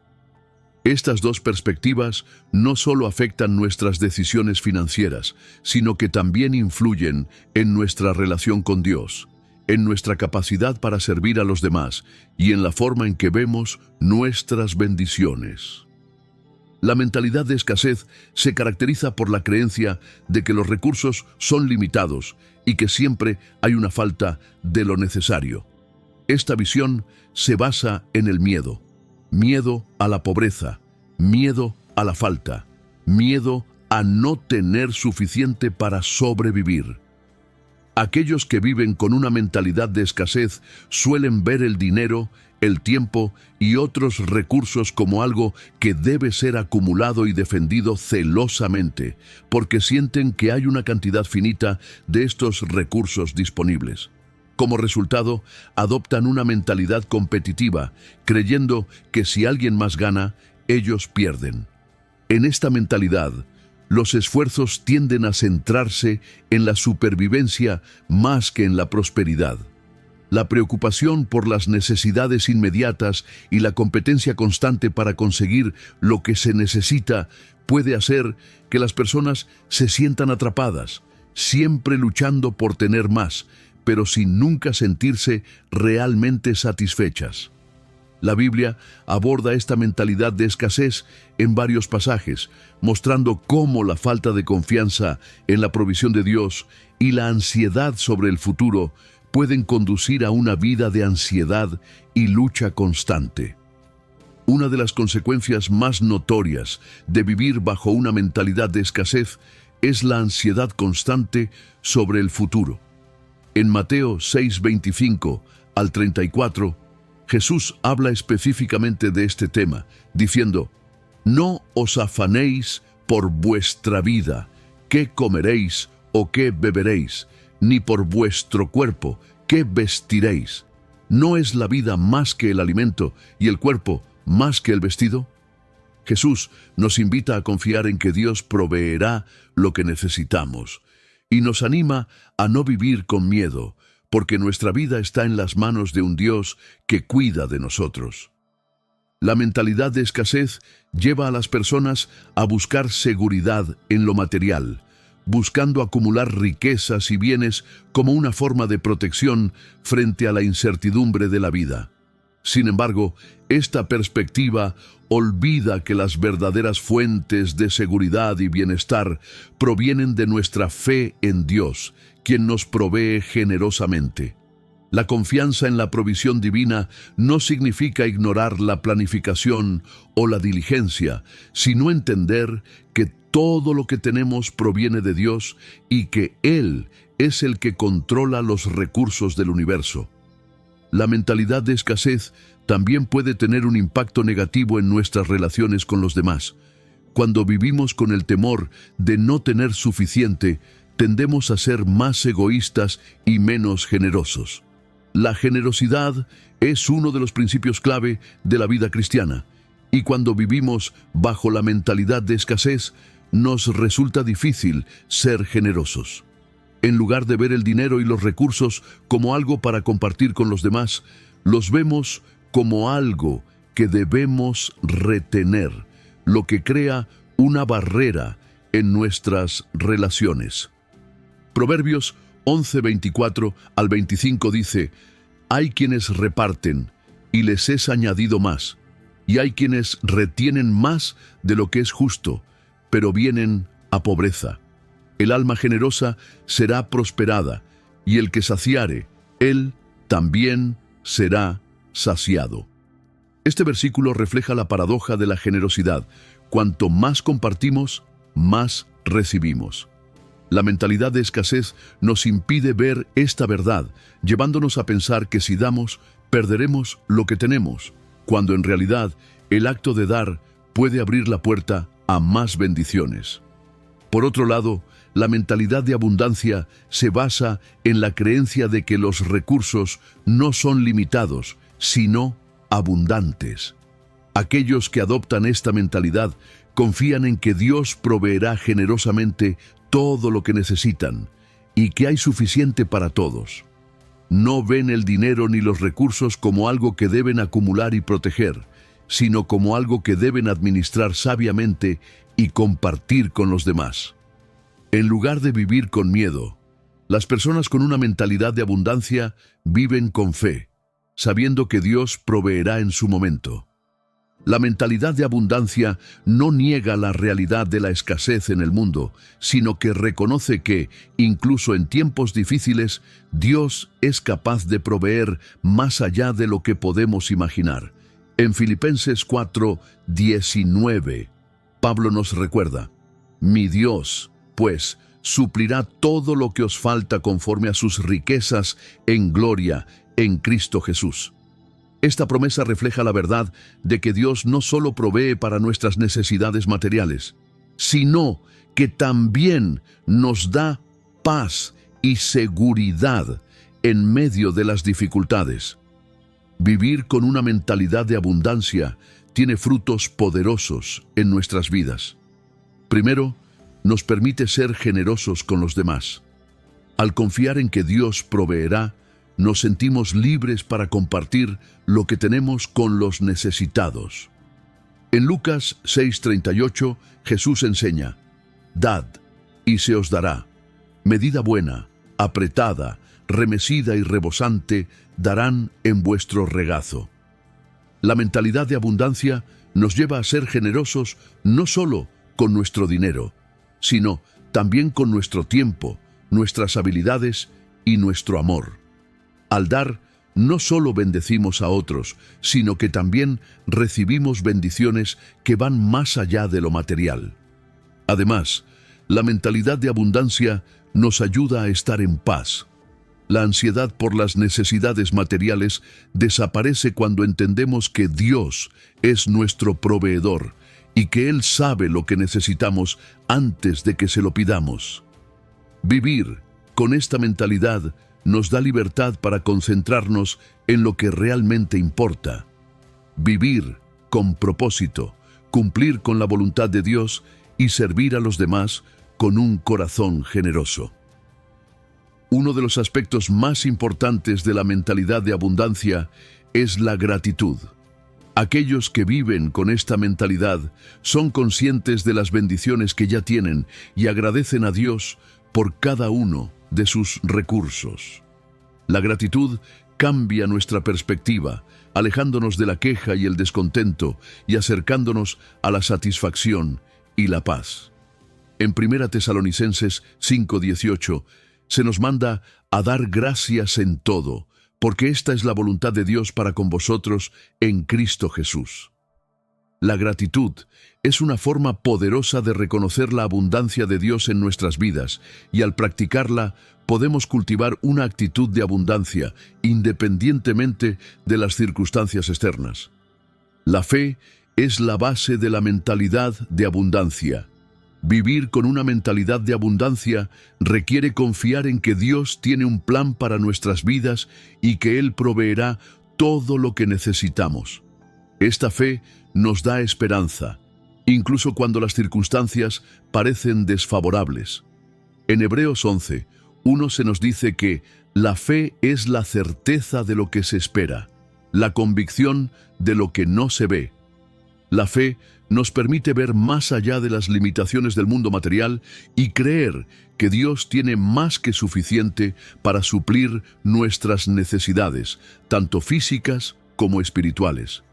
Estas dos perspectivas no solo afectan nuestras decisiones financieras, sino que también influyen en nuestra relación con Dios, en nuestra capacidad para servir a los demás y en la forma en que vemos nuestras bendiciones. La mentalidad de escasez se caracteriza por la creencia de que los recursos son limitados y que siempre hay una falta de lo necesario. Esta visión se basa en el miedo a la pobreza, miedo a la falta, miedo a no tener suficiente para sobrevivir. Aquellos que viven con una mentalidad de escasez suelen ver el dinero, el tiempo y otros recursos como algo que debe ser acumulado y defendido celosamente, porque sienten que hay una cantidad finita de estos recursos disponibles. Como resultado, adoptan una mentalidad competitiva, creyendo que si alguien más gana, ellos pierden. En esta mentalidad, los esfuerzos tienden a centrarse en la supervivencia más que en la prosperidad. La preocupación por las necesidades inmediatas y la competencia constante para conseguir lo que se necesita puede hacer que las personas se sientan atrapadas, siempre luchando por tener más, pero sin nunca sentirse realmente satisfechas. La Biblia aborda esta mentalidad de escasez en varios pasajes, mostrando cómo la falta de confianza en la provisión de Dios y la ansiedad sobre el futuro pueden conducir a una vida de ansiedad y lucha constante. Una de las consecuencias más notorias de vivir bajo una mentalidad de escasez es la ansiedad constante sobre el futuro. En Mateo 6:25 al 34, Jesús habla específicamente de este tema, diciendo: «No os afanéis por vuestra vida, qué comeréis o qué beberéis, ni por vuestro cuerpo, qué vestiréis. ¿No es la vida más que el alimento y el cuerpo más que el vestido?». Jesús nos invita a confiar en que Dios proveerá lo que necesitamos y nos anima a no vivir con miedo, porque nuestra vida está en las manos de un Dios que cuida de nosotros. La mentalidad de escasez lleva a las personas a buscar seguridad en lo material, buscando acumular riquezas y bienes como una forma de protección frente a la incertidumbre de la vida. Sin embargo, esta perspectiva olvida que las verdaderas fuentes de seguridad y bienestar provienen de nuestra fe en Dios, quien nos provee generosamente. La confianza en la provisión divina no significa ignorar la planificación o la diligencia, sino entender que todo lo que tenemos proviene de Dios y que Él es el que controla los recursos del universo. La mentalidad de escasez también puede tener un impacto negativo en nuestras relaciones con los demás. Cuando vivimos con el temor de no tener suficiente, tendemos a ser más egoístas y menos generosos. La generosidad es uno de los principios clave de la vida cristiana, y cuando vivimos bajo la mentalidad de escasez, nos resulta difícil ser generosos. En lugar de ver el dinero y los recursos como algo para compartir con los demás, los vemos como algo que debemos retener, lo que crea una barrera en nuestras relaciones. Proverbios 11:24 al 25 dice: «Hay quienes reparten, y les es añadido más, y hay quienes retienen más de lo que es justo, pero vienen a pobreza. El alma generosa será prosperada, y el que saciare, él también será saciado». Este versículo refleja la paradoja de la generosidad. Cuanto más compartimos, más recibimos. La mentalidad de escasez nos impide ver esta verdad, llevándonos a pensar que si damos, perderemos lo que tenemos, cuando en realidad el acto de dar puede abrir la puerta a más bendiciones. Por otro lado, la mentalidad de abundancia se basa en la creencia de que los recursos no son limitados, sino abundantes. Aquellos que adoptan esta mentalidad confían en que Dios proveerá generosamente todo lo que necesitan y que hay suficiente para todos. No ven el dinero ni los recursos como algo que deben acumular y proteger, sino como algo que deben administrar sabiamente y compartir con los demás. En lugar de vivir con miedo, las personas con una mentalidad de abundancia viven con fe, sabiendo que Dios proveerá en su momento. La mentalidad de abundancia no niega la realidad de la escasez en el mundo, sino que reconoce que, incluso en tiempos difíciles, Dios es capaz de proveer más allá de lo que podemos imaginar. En Filipenses 4:19, Pablo nos recuerda: «Mi Dios, pues, suplirá todo lo que os falta conforme a sus riquezas en gloria en Cristo Jesús. Esta promesa refleja la verdad de que Dios no solo provee para nuestras necesidades materiales, sino que también nos da paz y seguridad en medio de las dificultades. Vivir con una mentalidad de abundancia tiene frutos poderosos en nuestras vidas. Primero, nos permite ser generosos con los demás. Al confiar en que Dios proveerá, nos sentimos libres para compartir lo que tenemos con los necesitados. En Lucas 6:38, Jesús enseña: «Dad, y se os dará. Medida buena, apretada, remecida y rebosante, darán en vuestro regazo». La mentalidad de abundancia nos lleva a ser generosos no solo con nuestro dinero, sino también con nuestro tiempo, nuestras habilidades y nuestro amor. Al dar, no solo bendecimos a otros, sino que también recibimos bendiciones que van más allá de lo material. Además, la mentalidad de abundancia nos ayuda a estar en paz. La ansiedad por las necesidades materiales desaparece cuando entendemos que Dios es nuestro proveedor y que Él sabe lo que necesitamos antes de que se lo pidamos. Vivir con esta mentalidad nos da libertad para concentrarnos en lo que realmente importa. Vivir con propósito, cumplir con la voluntad de Dios y servir a los demás con un corazón generoso. Uno de los aspectos más importantes de la mentalidad de abundancia es la gratitud. Aquellos que viven con esta mentalidad son conscientes de las bendiciones que ya tienen y agradecen a Dios por cada uno de sus recursos. La gratitud cambia nuestra perspectiva, alejándonos de la queja y el descontento y acercándonos a la satisfacción y la paz. En 1 Tesalonicenses 5:18 se nos manda a dar gracias en todo, porque esta es la voluntad de Dios para con vosotros en Cristo Jesús. La gratitud es una forma poderosa de reconocer la abundancia de Dios en nuestras vidas, y al practicarla podemos cultivar una actitud de abundancia independientemente de las circunstancias externas. La fe es la base de la mentalidad de abundancia. Vivir con una mentalidad de abundancia requiere confiar en que Dios tiene un plan para nuestras vidas y que Él proveerá todo lo que necesitamos. Esta fe nos da esperanza, incluso cuando las circunstancias parecen desfavorables. En Hebreos 11:1 se nos dice que la fe es la certeza de lo que se espera, la convicción de lo que no se ve. La fe nos permite ver más allá de las limitaciones del mundo material y creer que Dios tiene más que suficiente para suplir nuestras necesidades, tanto físicas como espirituales.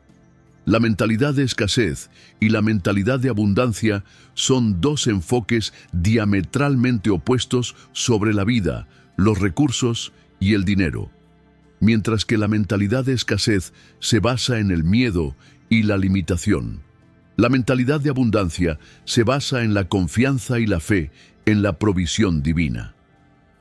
La mentalidad de escasez y la mentalidad de abundancia son dos enfoques diametralmente opuestos sobre la vida, los recursos y el dinero. Mientras que la mentalidad de escasez se basa en el miedo y la limitación. La mentalidad de abundancia se basa en la confianza y la fe en la provisión divina.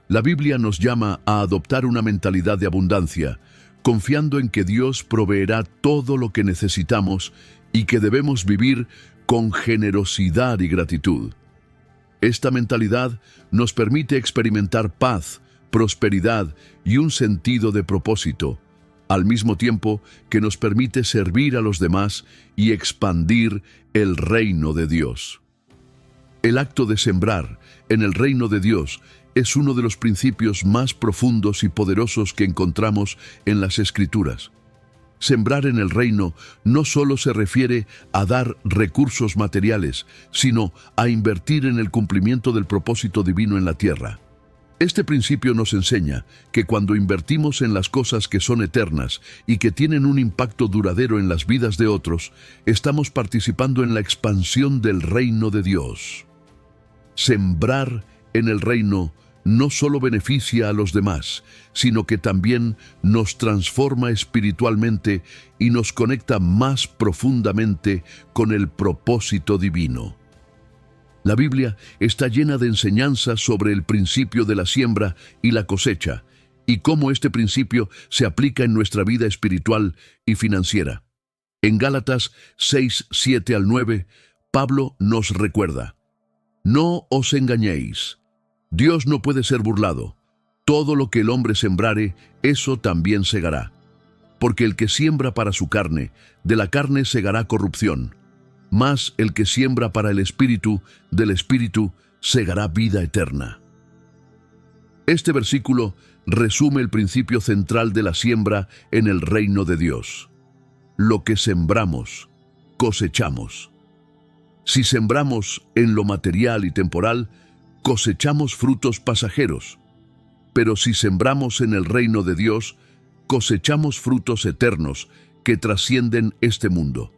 La Biblia nos llama a adoptar una mentalidad de abundancia, confiando en que Dios proveerá todo lo que necesitamos y que debemos vivir con generosidad y gratitud. Esta mentalidad nos permite experimentar paz, prosperidad y un sentido de propósito, al mismo tiempo que nos permite servir a los demás y expandir el reino de Dios. El acto de sembrar en el reino de Dios es uno de los principios más profundos y poderosos que encontramos en las Escrituras. Sembrar en el reino no solo se refiere a dar recursos materiales, sino a invertir en el cumplimiento del propósito divino en la tierra. Este principio nos enseña que cuando invertimos en las cosas que son eternas y que tienen un impacto duradero en las vidas de otros, estamos participando en la expansión del reino de Dios. Sembrar en el reino no solo beneficia a los demás, sino que también nos transforma espiritualmente y nos conecta más profundamente con el propósito divino. La Biblia está llena de enseñanzas sobre el principio de la siembra y la cosecha, y cómo este principio se aplica en nuestra vida espiritual y financiera. En Gálatas 6, 7 al 9, Pablo nos recuerda: no os engañéis, Dios no puede ser burlado. Todo lo que el hombre sembrare, eso también segará. Porque el que siembra para su carne, de la carne segará corrupción. Mas el que siembra para el Espíritu, del Espíritu segará vida eterna. Este versículo resume el principio central de la siembra en el reino de Dios. Lo que sembramos, cosechamos. Si sembramos en lo material y temporal, cosechamos frutos pasajeros. Pero si sembramos en el reino de Dios, cosechamos frutos eternos que trascienden este mundo.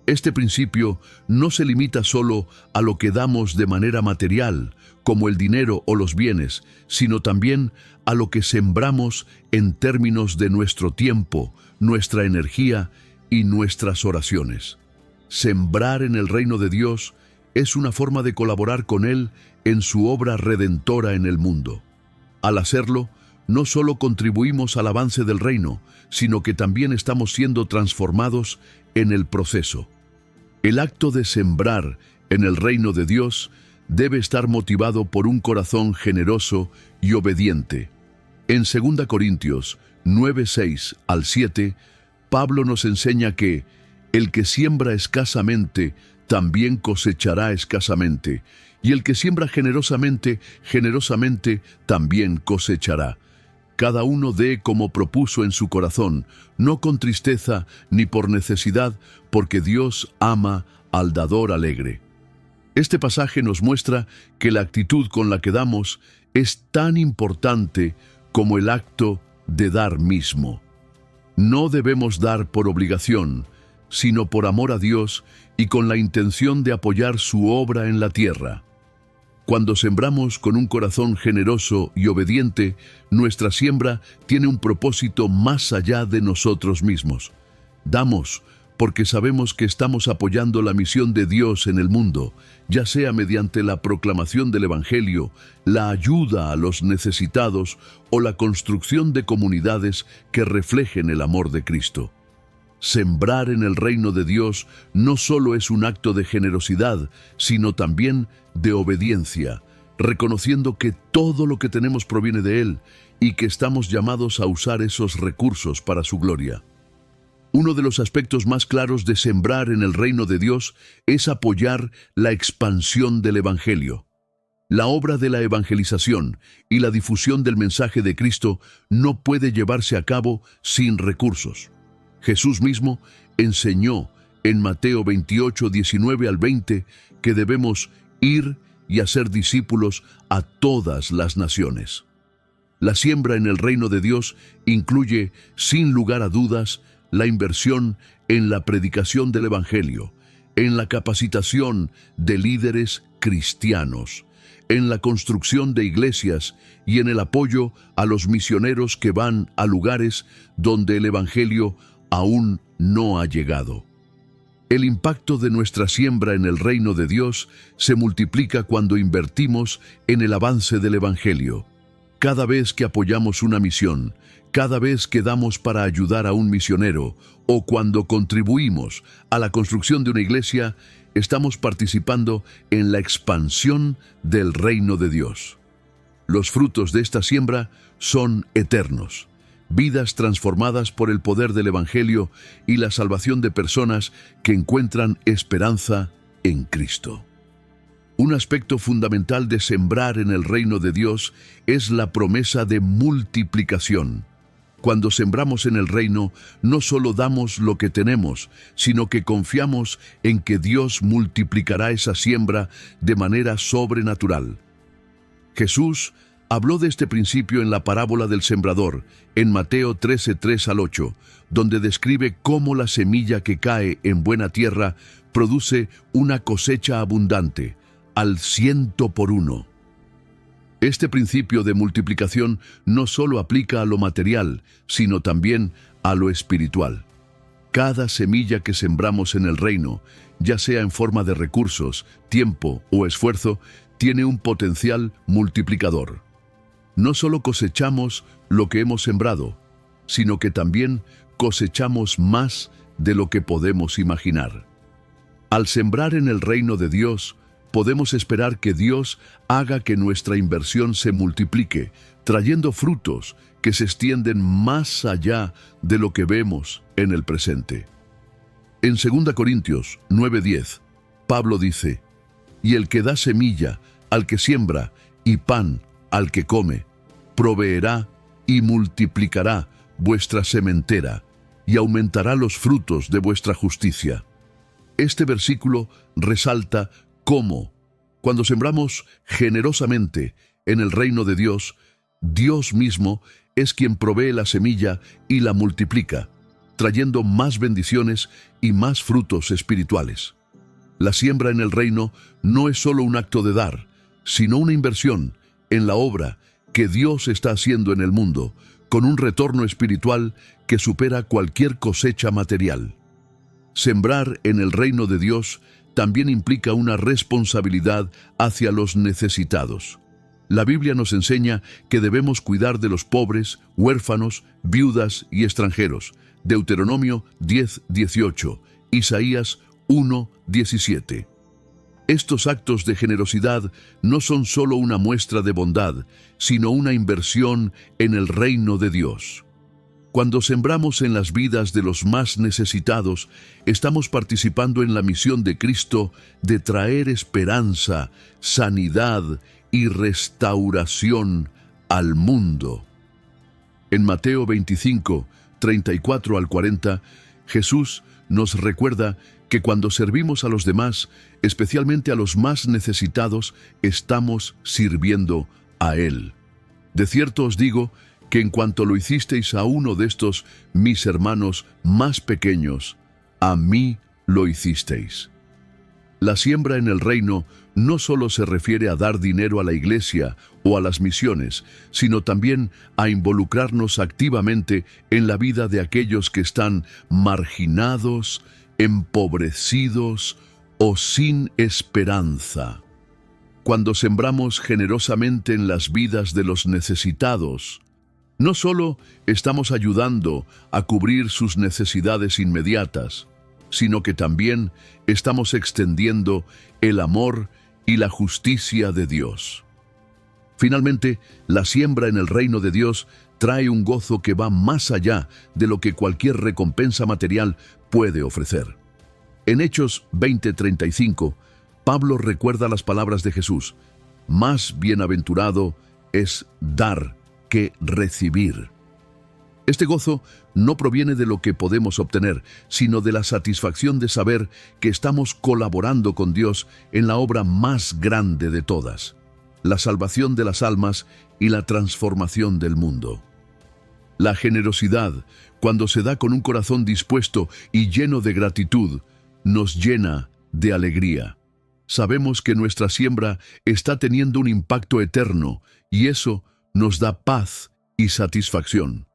Este principio no se limita solo a lo que damos de manera material, como el dinero o los bienes, sino también a lo que sembramos en términos de nuestro tiempo, nuestra energía y nuestras oraciones. Sembrar en el reino de Dios es una forma de colaborar con Él en su obra redentora en el mundo. Al hacerlo, no solo contribuimos al avance del reino, sino que también estamos siendo transformados en el proceso. El acto de sembrar en el reino de Dios debe estar motivado por un corazón generoso y obediente. En 2 Corintios 9, 6 al 7, Pablo nos enseña que el que siembra escasamente también cosechará escasamente, y el que siembra generosamente, generosamente también cosechará. Cada uno dé como propuso en su corazón, no con tristeza ni por necesidad, porque Dios ama al dador alegre. Este pasaje nos muestra que la actitud con la que damos es tan importante como el acto de dar mismo. No debemos dar por obligación, sino por amor a Dios y con la intención de apoyar su obra en la tierra. Cuando sembramos con un corazón generoso y obediente, nuestra siembra tiene un propósito más allá de nosotros mismos. Damos porque sabemos que estamos apoyando la misión de Dios en el mundo, ya sea mediante la proclamación del Evangelio, la ayuda a los necesitados o la construcción de comunidades que reflejen el amor de Cristo. Sembrar en el reino de Dios no solo es un acto de generosidad, sino también de obediencia, reconociendo que todo lo que tenemos proviene de Él y que estamos llamados a usar esos recursos para su gloria. Uno de los aspectos más claros de sembrar en el reino de Dios es apoyar la expansión del Evangelio. La obra de la evangelización y la difusión del mensaje de Cristo no puede llevarse a cabo sin recursos. Jesús mismo enseñó en Mateo 28, 19 al 20 que debemos ir y hacer discípulos a todas las naciones. La siembra en el reino de Dios incluye, sin lugar a dudas, la inversión en la predicación del Evangelio, en la capacitación de líderes cristianos, en la construcción de iglesias y en el apoyo a los misioneros que van a lugares donde el Evangelio aún no ha llegado. El impacto de nuestra siembra en el reino de Dios se multiplica cuando invertimos en el avance del Evangelio. Cada vez que apoyamos una misión, cada vez que damos para ayudar a un misionero o cuando contribuimos a la construcción de una iglesia, estamos participando en la expansión del reino de Dios. Los frutos de esta siembra son eternos. Vidas transformadas por el poder del Evangelio y la salvación de personas que encuentran esperanza en Cristo. Un aspecto fundamental de sembrar en el reino de Dios es la promesa de multiplicación. Cuando sembramos en el reino, no solo damos lo que tenemos, sino que confiamos en que Dios multiplicará esa siembra de manera sobrenatural. Jesús habló de este principio en la parábola del sembrador, en Mateo 13, 3 al 8, donde describe cómo la semilla que cae en buena tierra produce una cosecha abundante, al 100%. Este principio de multiplicación no solo aplica a lo material, sino también a lo espiritual. Cada semilla que sembramos en el reino, ya sea en forma de recursos, tiempo o esfuerzo, tiene un potencial multiplicador. No solo cosechamos lo que hemos sembrado, sino que también cosechamos más de lo que podemos imaginar. Al sembrar en el reino de Dios, podemos esperar que Dios haga que nuestra inversión se multiplique, trayendo frutos que se extienden más allá de lo que vemos en el presente. En 2 Corintios 9:10, Pablo dice: «Y el que da semilla al que siembra y pan al que come, proveerá y multiplicará vuestra sementera y aumentará los frutos de vuestra justicia». Este versículo resalta cómo, cuando sembramos generosamente en el reino de Dios, Dios mismo es quien provee la semilla y la multiplica, trayendo más bendiciones y más frutos espirituales. La siembra en el reino no es solo un acto de dar, sino una inversión en la obra que Dios está haciendo en el mundo, con un retorno espiritual que supera cualquier cosecha material. Sembrar en el reino de Dios también implica una responsabilidad hacia los necesitados. La Biblia nos enseña que debemos cuidar de los pobres, huérfanos, viudas y extranjeros. Deuteronomio 10:18, Isaías 1:17. Estos actos de generosidad no son solo una muestra de bondad, sino una inversión en el reino de Dios. Cuando sembramos en las vidas de los más necesitados, estamos participando en la misión de Cristo de traer esperanza, sanidad y restauración al mundo. En Mateo 25:34 al 40, Jesús nos recuerda que cuando servimos a los demás, especialmente a los más necesitados, estamos sirviendo a Él. De cierto os digo que en cuanto lo hicisteis a uno de estos mis hermanos más pequeños, a mí lo hicisteis. La siembra en el reino no solo se refiere a dar dinero a la iglesia o a las misiones, sino también a involucrarnos activamente en la vida de aquellos que están marginados, empobrecidos o sin esperanza. Cuando sembramos generosamente en las vidas de los necesitados, no solo estamos ayudando a cubrir sus necesidades inmediatas, sino que también estamos extendiendo el amor y la justicia de Dios. Finalmente, la siembra en el reino de Dios trae un gozo que va más allá de lo que cualquier recompensa material puede ofrecer. En Hechos 20:35, Pablo recuerda las palabras de Jesús: «Más bienaventurado es dar que recibir». Este gozo no proviene de lo que podemos obtener, sino de la satisfacción de saber que estamos colaborando con Dios en la obra más grande de todas, la salvación de las almas y la transformación del mundo. La generosidad, cuando se da con un corazón dispuesto y lleno de gratitud, nos llena de alegría. Sabemos que nuestra siembra está teniendo un impacto eterno y eso nos da paz y satisfacción.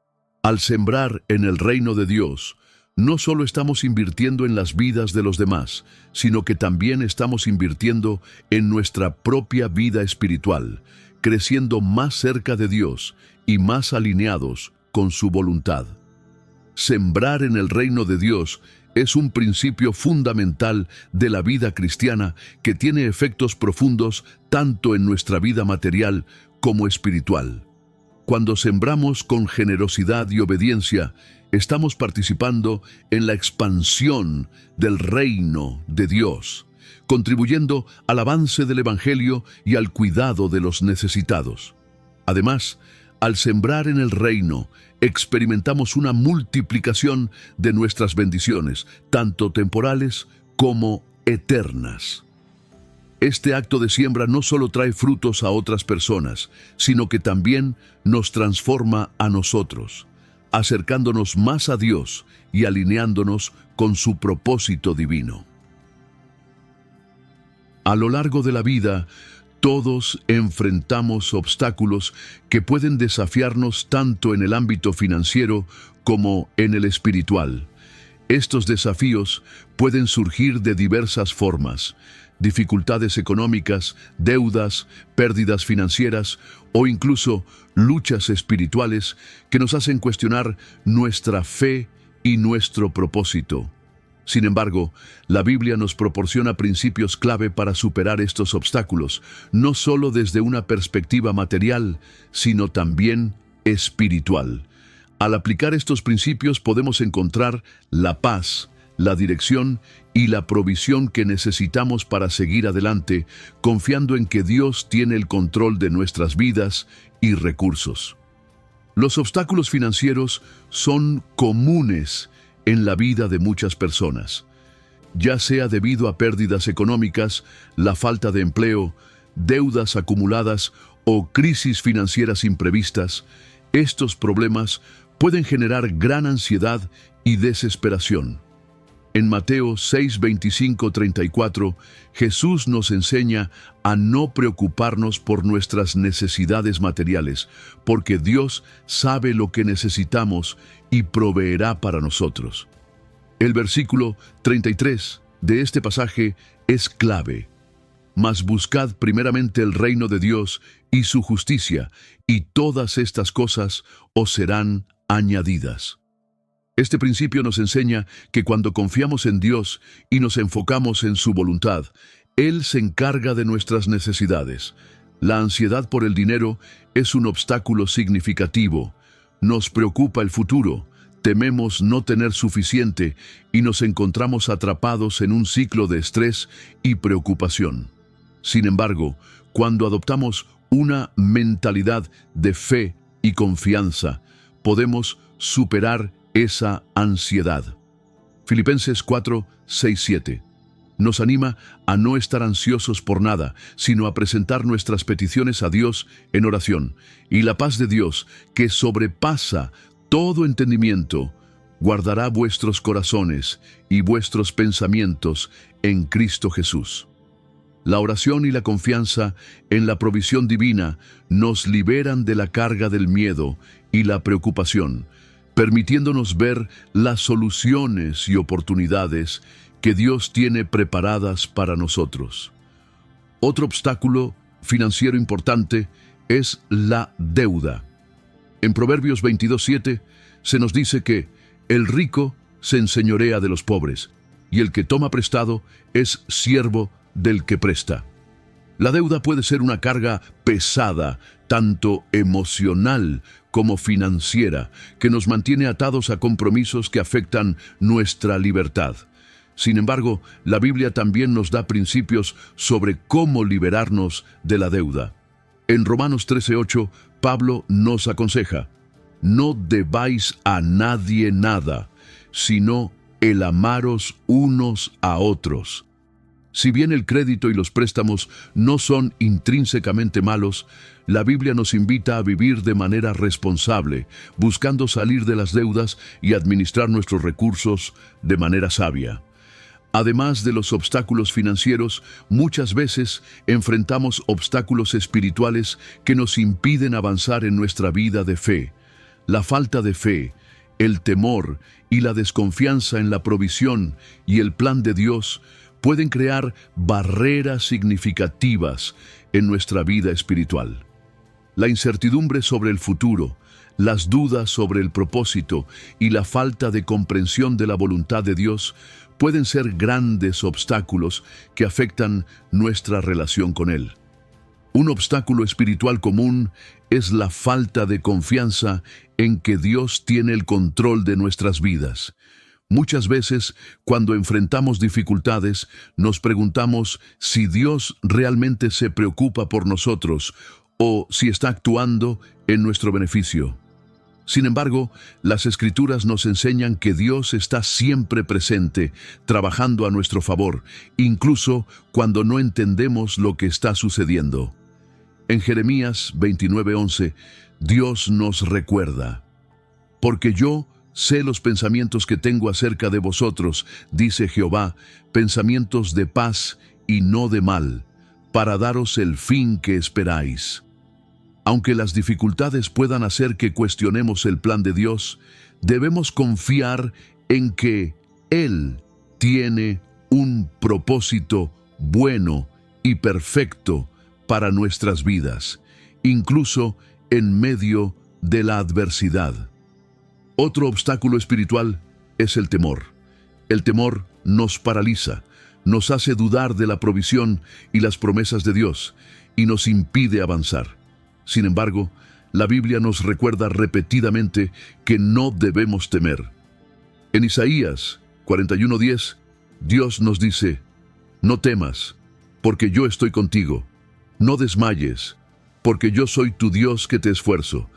Al sembrar en el reino de Dios, no solo estamos invirtiendo en las vidas de los demás, sino que también estamos invirtiendo en nuestra propia vida espiritual, creciendo más cerca de Dios y más alineados con su voluntad. Sembrar en el reino de Dios es un principio fundamental de la vida cristiana que tiene efectos profundos tanto en nuestra vida material como espiritual. Cuando sembramos con generosidad y obediencia, estamos participando en la expansión del reino de Dios, contribuyendo al avance del Evangelio y al cuidado de los necesitados. Además, al sembrar en el reino, experimentamos una multiplicación de nuestras bendiciones, tanto temporales como eternas. Este acto de siembra no solo trae frutos a otras personas, sino que también nos transforma a nosotros, acercándonos más a Dios y alineándonos con su propósito divino. A lo largo de la vida, todos enfrentamos obstáculos que pueden desafiarnos tanto en el ámbito financiero como en el espiritual. Estos desafíos pueden surgir de diversas formas: dificultades económicas, deudas, pérdidas financieras o incluso luchas espirituales que nos hacen cuestionar nuestra fe y nuestro propósito. Sin embargo, la Biblia nos proporciona principios clave para superar estos obstáculos, no solo desde una perspectiva material, sino también espiritual. Al aplicar estos principios podemos encontrar la paz, la dirección y la provisión que necesitamos para seguir adelante, confiando en que Dios tiene el control de nuestras vidas y recursos. Los obstáculos financieros son comunes en la vida de muchas personas, ya sea debido a pérdidas económicas, la falta de empleo, deudas acumuladas o crisis financieras imprevistas. Estos problemas pueden generar gran ansiedad y desesperación. En Mateo 6, 25, 34, Jesús nos enseña a no preocuparnos por nuestras necesidades materiales, porque Dios sabe lo que necesitamos y proveerá para nosotros. El versículo 33 de este pasaje es clave. Mas buscad primeramente el reino de Dios y su justicia, y todas estas cosas os serán añadidas. Este principio nos enseña que cuando confiamos en Dios y nos enfocamos en su voluntad, Él se encarga de nuestras necesidades. La ansiedad por el dinero es un obstáculo significativo. Nos preocupa el futuro, tememos no tener suficiente y nos encontramos atrapados en un ciclo de estrés y preocupación. Sin embargo, cuando adoptamos una mentalidad de fe y confianza, podemos superar esa ansiedad. Filipenses 4, 6, 7 nos anima a no estar ansiosos por nada, sino a presentar nuestras peticiones a Dios en oración. Y la paz de Dios, que sobrepasa todo entendimiento, guardará vuestros corazones y vuestros pensamientos en Cristo Jesús. La oración y la confianza en la provisión divina nos liberan de la carga del miedo y la preocupación, permitiéndonos ver las soluciones y oportunidades que Dios tiene preparadas para nosotros. Otro obstáculo financiero importante es la deuda. En Proverbios 22:7 se nos dice que el rico se enseñorea de los pobres, y el que toma prestado es siervo del que presta. La deuda puede ser una carga pesada, tanto emocional como financiera, que nos mantiene atados a compromisos que afectan nuestra libertad. Sin embargo, la Biblia también nos da principios sobre cómo liberarnos de la deuda. En Romanos 13:8, Pablo nos aconseja: no debáis a nadie nada, sino el amaros unos a otros. Si bien el crédito y los préstamos no son intrínsecamente malos, la Biblia nos invita a vivir de manera responsable, buscando salir de las deudas y administrar nuestros recursos de manera sabia. Además de los obstáculos financieros, muchas veces enfrentamos obstáculos espirituales que nos impiden avanzar en nuestra vida de fe. La falta de fe, el temor y la desconfianza en la provisión y el plan de Dios pueden crear barreras significativas en nuestra vida espiritual. La incertidumbre sobre el futuro, las dudas sobre el propósito y la falta de comprensión de la voluntad de Dios pueden ser grandes obstáculos que afectan nuestra relación con Él. Un obstáculo espiritual común es la falta de confianza en que Dios tiene el control de nuestras vidas. Muchas veces, cuando enfrentamos dificultades, nos preguntamos si Dios realmente se preocupa por nosotros o si está actuando en nuestro beneficio. Sin embargo, las Escrituras nos enseñan que Dios está siempre presente, trabajando a nuestro favor, incluso cuando no entendemos lo que está sucediendo. En Jeremías 29:11, Dios nos recuerda: porque yo sé los pensamientos que tengo acerca de vosotros, dice Jehová, pensamientos de paz y no de mal, para daros el fin que esperáis. Aunque las dificultades puedan hacer que cuestionemos el plan de Dios, debemos confiar en que Él tiene un propósito bueno y perfecto para nuestras vidas, incluso en medio de la adversidad. Otro obstáculo espiritual es el temor. El temor nos paraliza, nos hace dudar de la provisión y las promesas de Dios y nos impide avanzar. Sin embargo, la Biblia nos recuerda repetidamente que no debemos temer. En Isaías 41:10, Dios nos dice: no temas, porque yo estoy contigo. No desmayes, porque yo soy tu Dios que te esfuerzo.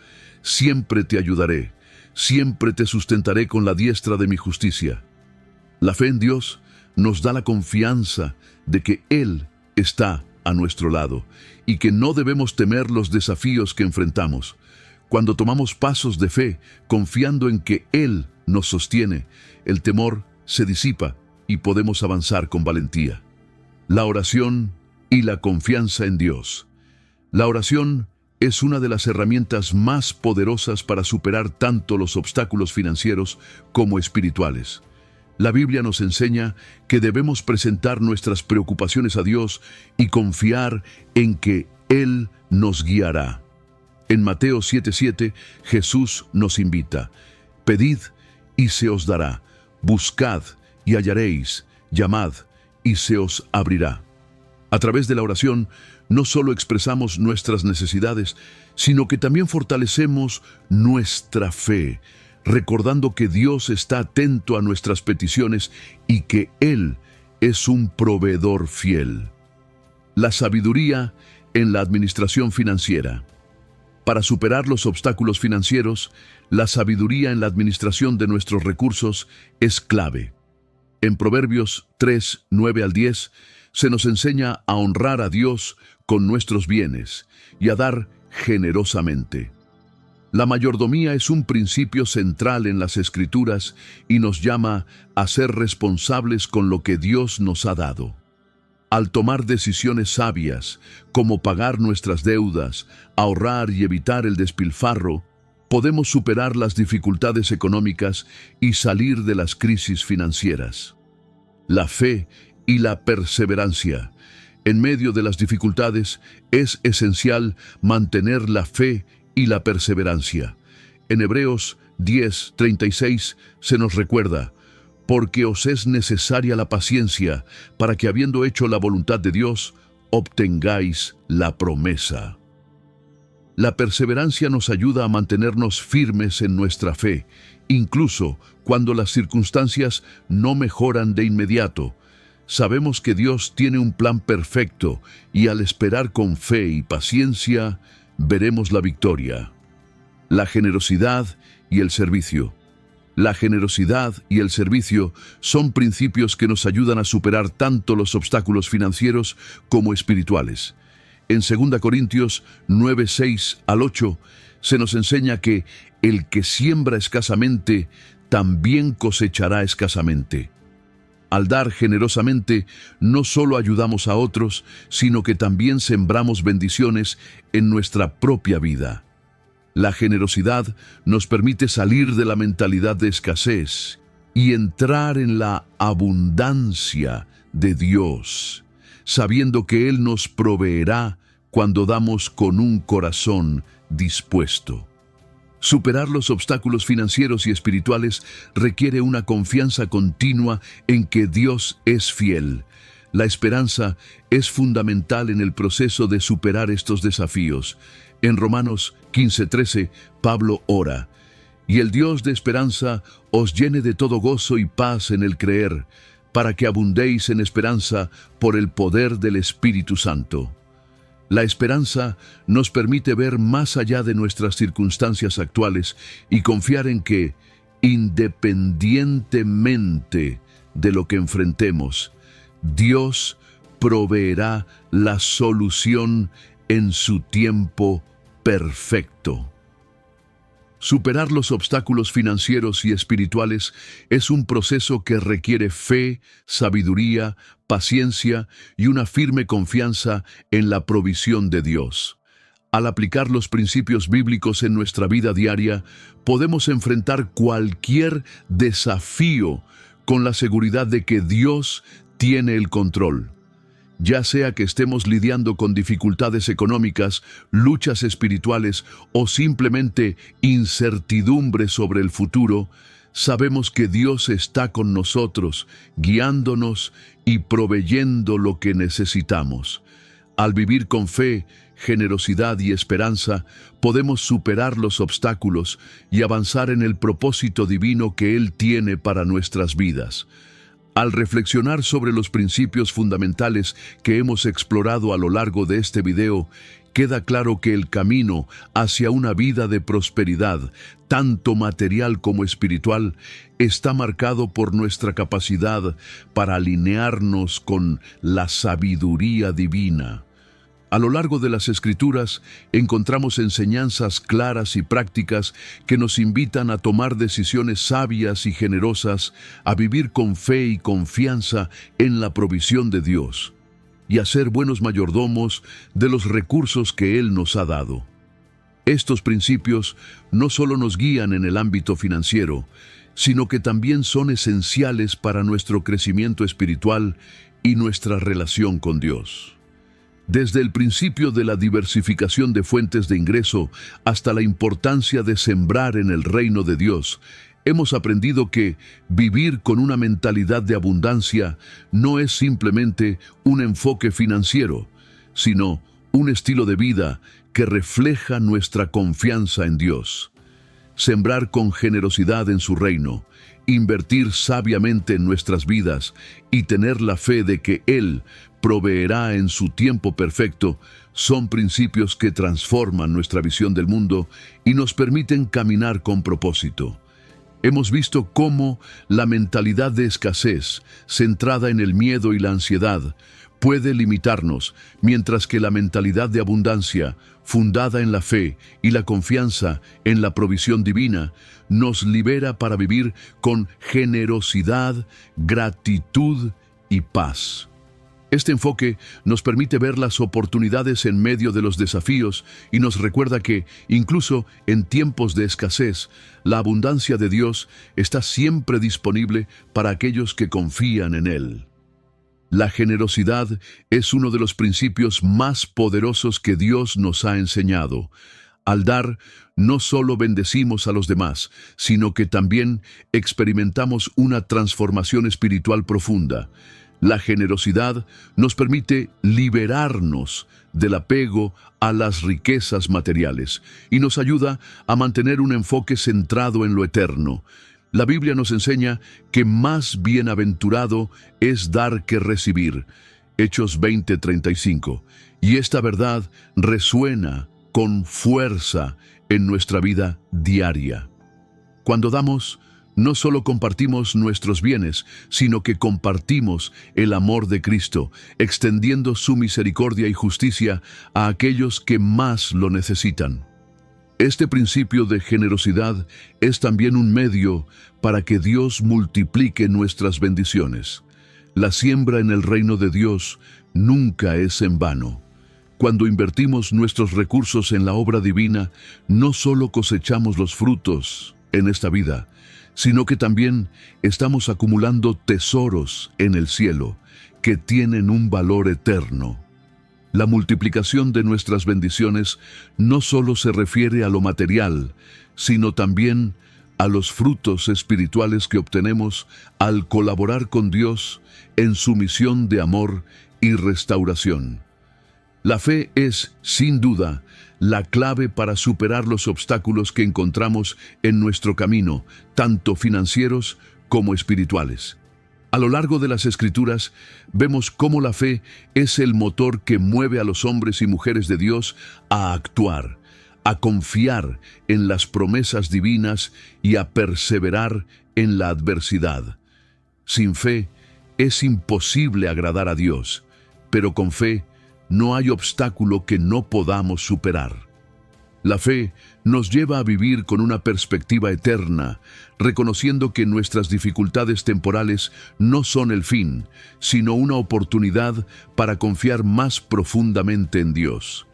Siempre te ayudaré, siempre te sustentaré con la diestra de mi justicia. La fe en Dios nos da la confianza de que Él está a nuestro lado y que no debemos temer los desafíos que enfrentamos. Cuando tomamos pasos de fe, confiando en que Él nos sostiene, el temor se disipa y podemos avanzar con valentía. La oración y la confianza en Dios. La oración es una de las herramientas más poderosas para superar tanto los obstáculos financieros como espirituales. La Biblia nos enseña que debemos presentar nuestras preocupaciones a Dios y confiar en que Él nos guiará. En Mateo 7:7, Jesús nos invita: pedid y se os dará, buscad y hallaréis, llamad y se os abrirá. A través de la oración, no solo expresamos nuestras necesidades, sino que también fortalecemos nuestra fe, recordando que Dios está atento a nuestras peticiones y que Él es un proveedor fiel. La sabiduría en la administración financiera. Para superar los obstáculos financieros, la sabiduría en la administración de nuestros recursos es clave. En Proverbios 3:9-10, se nos enseña a honrar a Dios con nuestros bienes y a dar generosamente. La mayordomía es un principio central en las Escrituras y nos llama a ser responsables con lo que Dios nos ha dado. Al tomar decisiones sabias, como pagar nuestras deudas, ahorrar y evitar el despilfarro, podemos superar las dificultades económicas y salir de las crisis financieras. La fe y la perseverancia. En medio de las dificultades, es esencial mantener la fe y la perseverancia. En Hebreos 10:36 se nos recuerda: porque os es necesaria la paciencia, para que habiendo hecho la voluntad de Dios, obtengáis la promesa. La perseverancia nos ayuda a mantenernos firmes en nuestra fe, incluso cuando las circunstancias no mejoran de inmediato. Sabemos que Dios tiene un plan perfecto y al esperar con fe y paciencia, veremos la victoria. La generosidad y el servicio. La generosidad y el servicio son principios que nos ayudan a superar tanto los obstáculos financieros como espirituales. En 2 Corintios 9:6-8 se nos enseña que el que siembra escasamente también cosechará escasamente. Al dar generosamente, no solo ayudamos a otros, sino que también sembramos bendiciones en nuestra propia vida. La generosidad nos permite salir de la mentalidad de escasez y entrar en la abundancia de Dios, sabiendo que Él nos proveerá cuando damos con un corazón dispuesto. Superar los obstáculos financieros y espirituales requiere una confianza continua en que Dios es fiel. La esperanza es fundamental en el proceso de superar estos desafíos. En Romanos 15:13, Pablo ora: y el Dios de esperanza os llene de todo gozo y paz en el creer, para que abundéis en esperanza por el poder del Espíritu Santo. La esperanza nos permite ver más allá de nuestras circunstancias actuales y confiar en que, independientemente de lo que enfrentemos, Dios proveerá la solución en su tiempo perfecto. Superar los obstáculos financieros y espirituales es un proceso que requiere fe, sabiduría, paciencia y una firme confianza en la provisión de Dios. Al aplicar los principios bíblicos en nuestra vida diaria, podemos enfrentar cualquier desafío con la seguridad de que Dios tiene el control. Ya sea que estemos lidiando con dificultades económicas, luchas espirituales o simplemente incertidumbre sobre el futuro, sabemos que Dios está con nosotros, guiándonos y proveyendo lo que necesitamos. Al vivir con fe, generosidad y esperanza, podemos superar los obstáculos y avanzar en el propósito divino que Él tiene para nuestras vidas. Al reflexionar sobre los principios fundamentales que hemos explorado a lo largo de este video, queda claro que el camino hacia una vida de prosperidad, tanto material como espiritual, está marcado por nuestra capacidad para alinearnos con la sabiduría divina. A lo largo de las Escrituras encontramos enseñanzas claras y prácticas que nos invitan a tomar decisiones sabias y generosas, a vivir con fe y confianza en la provisión de Dios, y a ser buenos mayordomos de los recursos que Él nos ha dado. Estos principios no solo nos guían en el ámbito financiero, sino que también son esenciales para nuestro crecimiento espiritual y nuestra relación con Dios. Desde el principio de la diversificación de fuentes de ingreso hasta la importancia de sembrar en el reino de Dios, hemos aprendido que vivir con una mentalidad de abundancia no es simplemente un enfoque financiero, sino un estilo de vida que refleja nuestra confianza en Dios. Sembrar con generosidad en su reino, invertir sabiamente en nuestras vidas y tener la fe de que Él proveerá en su tiempo perfecto son principios que transforman nuestra visión del mundo y nos permiten caminar con propósito. Hemos visto cómo la mentalidad de escasez, centrada en el miedo y la ansiedad, puede limitarnos, mientras que la mentalidad de abundancia, fundada en la fe y la confianza en la provisión divina, nos libera para vivir con generosidad, gratitud y paz. Este enfoque nos permite ver las oportunidades en medio de los desafíos y nos recuerda que, incluso en tiempos de escasez, la abundancia de Dios está siempre disponible para aquellos que confían en Él. La generosidad es uno de los principios más poderosos que Dios nos ha enseñado. Al dar, no solo bendecimos a los demás, sino que también experimentamos una transformación espiritual profunda. La generosidad nos permite liberarnos del apego a las riquezas materiales y nos ayuda a mantener un enfoque centrado en lo eterno. La Biblia nos enseña que más bienaventurado es dar que recibir. Hechos 20:35. Y esta verdad resuena con fuerza en nuestra vida diaria. Cuando damos, no solo compartimos nuestros bienes, sino que compartimos el amor de Cristo, extendiendo su misericordia y justicia a aquellos que más lo necesitan. Este principio de generosidad es también un medio para que Dios multiplique nuestras bendiciones. La siembra en el reino de Dios nunca es en vano. Cuando invertimos nuestros recursos en la obra divina, no solo cosechamos los frutos en esta vida, sino que también estamos acumulando tesoros en el cielo que tienen un valor eterno. La multiplicación de nuestras bendiciones no solo se refiere a lo material, sino también a los frutos espirituales que obtenemos al colaborar con Dios en su misión de amor y restauración. La fe es, sin duda, la clave para superar los obstáculos que encontramos en nuestro camino, tanto financieros como espirituales. A lo largo de las Escrituras, vemos cómo la fe es el motor que mueve a los hombres y mujeres de Dios a actuar, a confiar en las promesas divinas y a perseverar en la adversidad. Sin fe, es imposible agradar a Dios, pero con fe, no hay obstáculo que no podamos superar. La fe nos lleva a vivir con una perspectiva eterna, reconociendo que nuestras dificultades temporales no son el fin, sino una oportunidad para confiar más profundamente en Dios.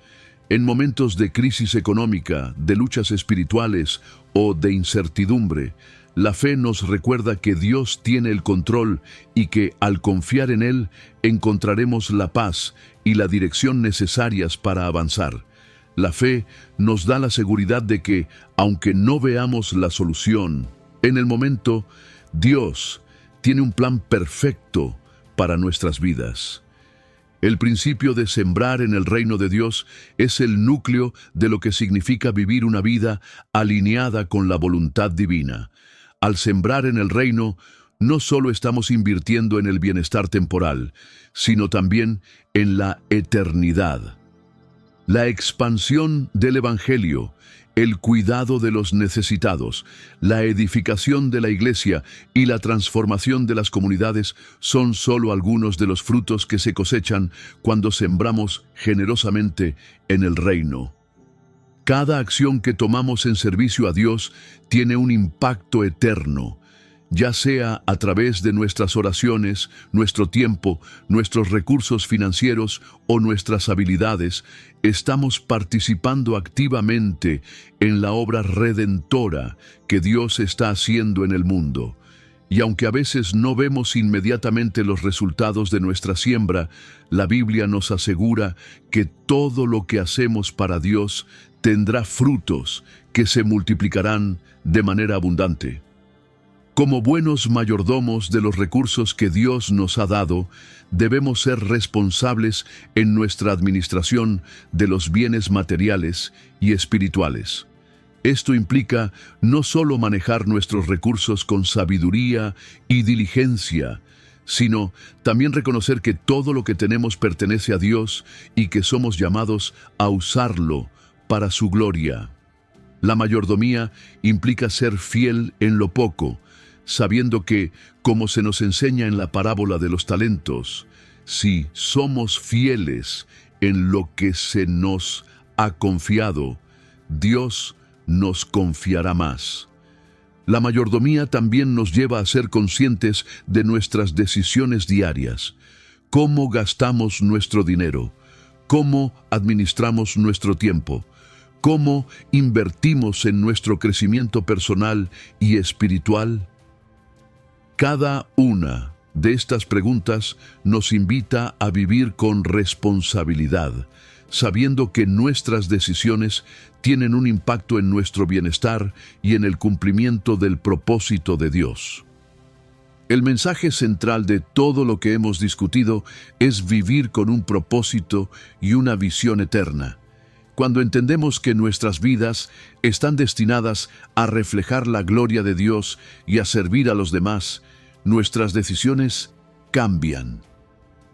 En momentos de crisis económica, de luchas espirituales o de incertidumbre, La fe nos recuerda que Dios tiene el control y que al confiar en Él encontraremos la paz y la dirección necesarias para avanzar. La fe nos da la seguridad de que, aunque no veamos la solución en el momento, Dios tiene un plan perfecto para nuestras vidas. El principio de sembrar en el reino de Dios es el núcleo de lo que significa vivir una vida alineada con la voluntad divina. Al sembrar en el reino, no solo estamos invirtiendo en el bienestar temporal, sino también en la eternidad. La expansión del Evangelio, el cuidado de los necesitados, la edificación de la iglesia y la transformación de las comunidades son solo algunos de los frutos que se cosechan cuando sembramos generosamente en el reino. Cada acción que tomamos en servicio a Dios tiene un impacto eterno, ya sea a través de nuestras oraciones, nuestro tiempo, nuestros recursos financieros o nuestras habilidades. Estamos participando activamente en la obra redentora que Dios está haciendo en el mundo. Y aunque a veces no vemos inmediatamente los resultados de nuestra siembra, la Biblia nos asegura que todo lo que hacemos para Dios tendrá frutos que se multiplicarán de manera abundante. Como buenos mayordomos de los recursos que Dios nos ha dado, debemos ser responsables en nuestra administración de los bienes materiales y espirituales. Esto implica no solo manejar nuestros recursos con sabiduría y diligencia, sino también reconocer que todo lo que tenemos pertenece a Dios y que somos llamados a usarlo para su gloria. La mayordomía implica ser fiel en lo poco, sabiendo que, como se nos enseña en la parábola de los talentos, si somos fieles en lo que se nos ha confiado, Dios nos confiará más. La mayordomía también nos lleva a ser conscientes de nuestras decisiones diarias. Cómo gastamos nuestro dinero, cómo administramos nuestro tiempo, cómo invertimos en nuestro crecimiento personal y espiritual. Cada una de estas preguntas nos invita a vivir con responsabilidad, sabiendo que nuestras decisiones tienen un impacto en nuestro bienestar y en el cumplimiento del propósito de Dios. El mensaje central de todo lo que hemos discutido es vivir con un propósito y una visión eterna. Cuando entendemos que nuestras vidas están destinadas a reflejar la gloria de Dios y a servir a los demás, nuestras decisiones cambian.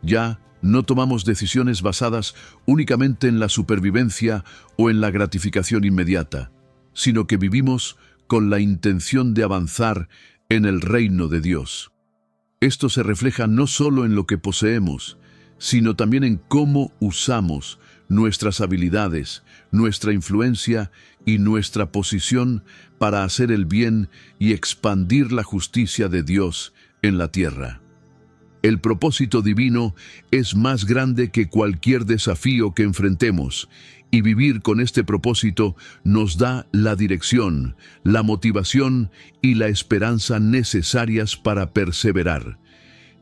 Ya no tomamos decisiones basadas únicamente en la supervivencia o en la gratificación inmediata, sino que vivimos con la intención de avanzar en el reino de Dios. Esto se refleja no solo en lo que poseemos, sino también en cómo usamos nuestras habilidades, nuestra influencia y nuestra posición para hacer el bien y expandir la justicia de Dios en la tierra. El propósito divino es más grande que cualquier desafío que enfrentemos, y vivir con este propósito nos da la dirección, la motivación y la esperanza necesarias para perseverar.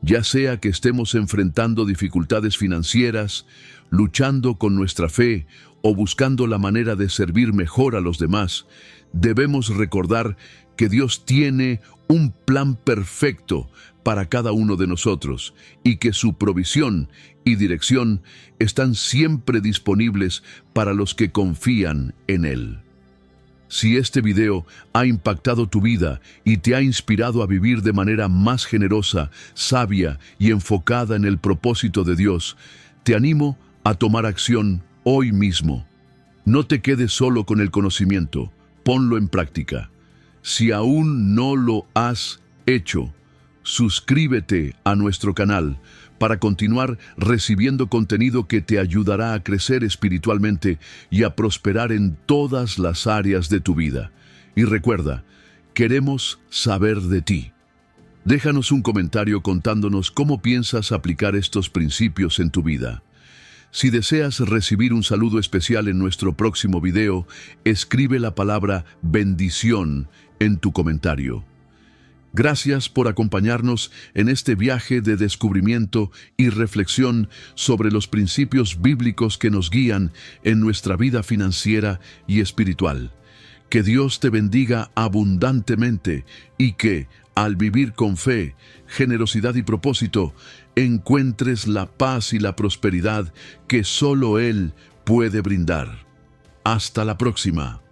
Ya sea que estemos enfrentando dificultades financieras, luchando con nuestra fe o buscando la manera de servir mejor a los demás, debemos recordar que Dios tiene un plan perfecto para cada uno de nosotros y que su provisión y dirección están siempre disponibles para los que confían en Él. Si este video ha impactado tu vida y te ha inspirado a vivir de manera más generosa, sabia y enfocada en el propósito de Dios, te animo a tomar acción hoy mismo. No te quedes solo con el conocimiento, ponlo en práctica. Si aún no lo has hecho, suscríbete a nuestro canal para continuar recibiendo contenido que te ayudará a crecer espiritualmente y a prosperar en todas las áreas de tu vida. Y recuerda, queremos saber de ti. Déjanos un comentario contándonos cómo piensas aplicar estos principios en tu vida. Si deseas recibir un saludo especial en nuestro próximo video, escribe la palabra bendición en tu comentario. Gracias por acompañarnos en este viaje de descubrimiento y reflexión sobre los principios bíblicos que nos guían en nuestra vida financiera y espiritual. Que Dios te bendiga abundantemente y que, al vivir con fe, generosidad y propósito, encuentres la paz y la prosperidad que solo Él puede brindar. Hasta la próxima.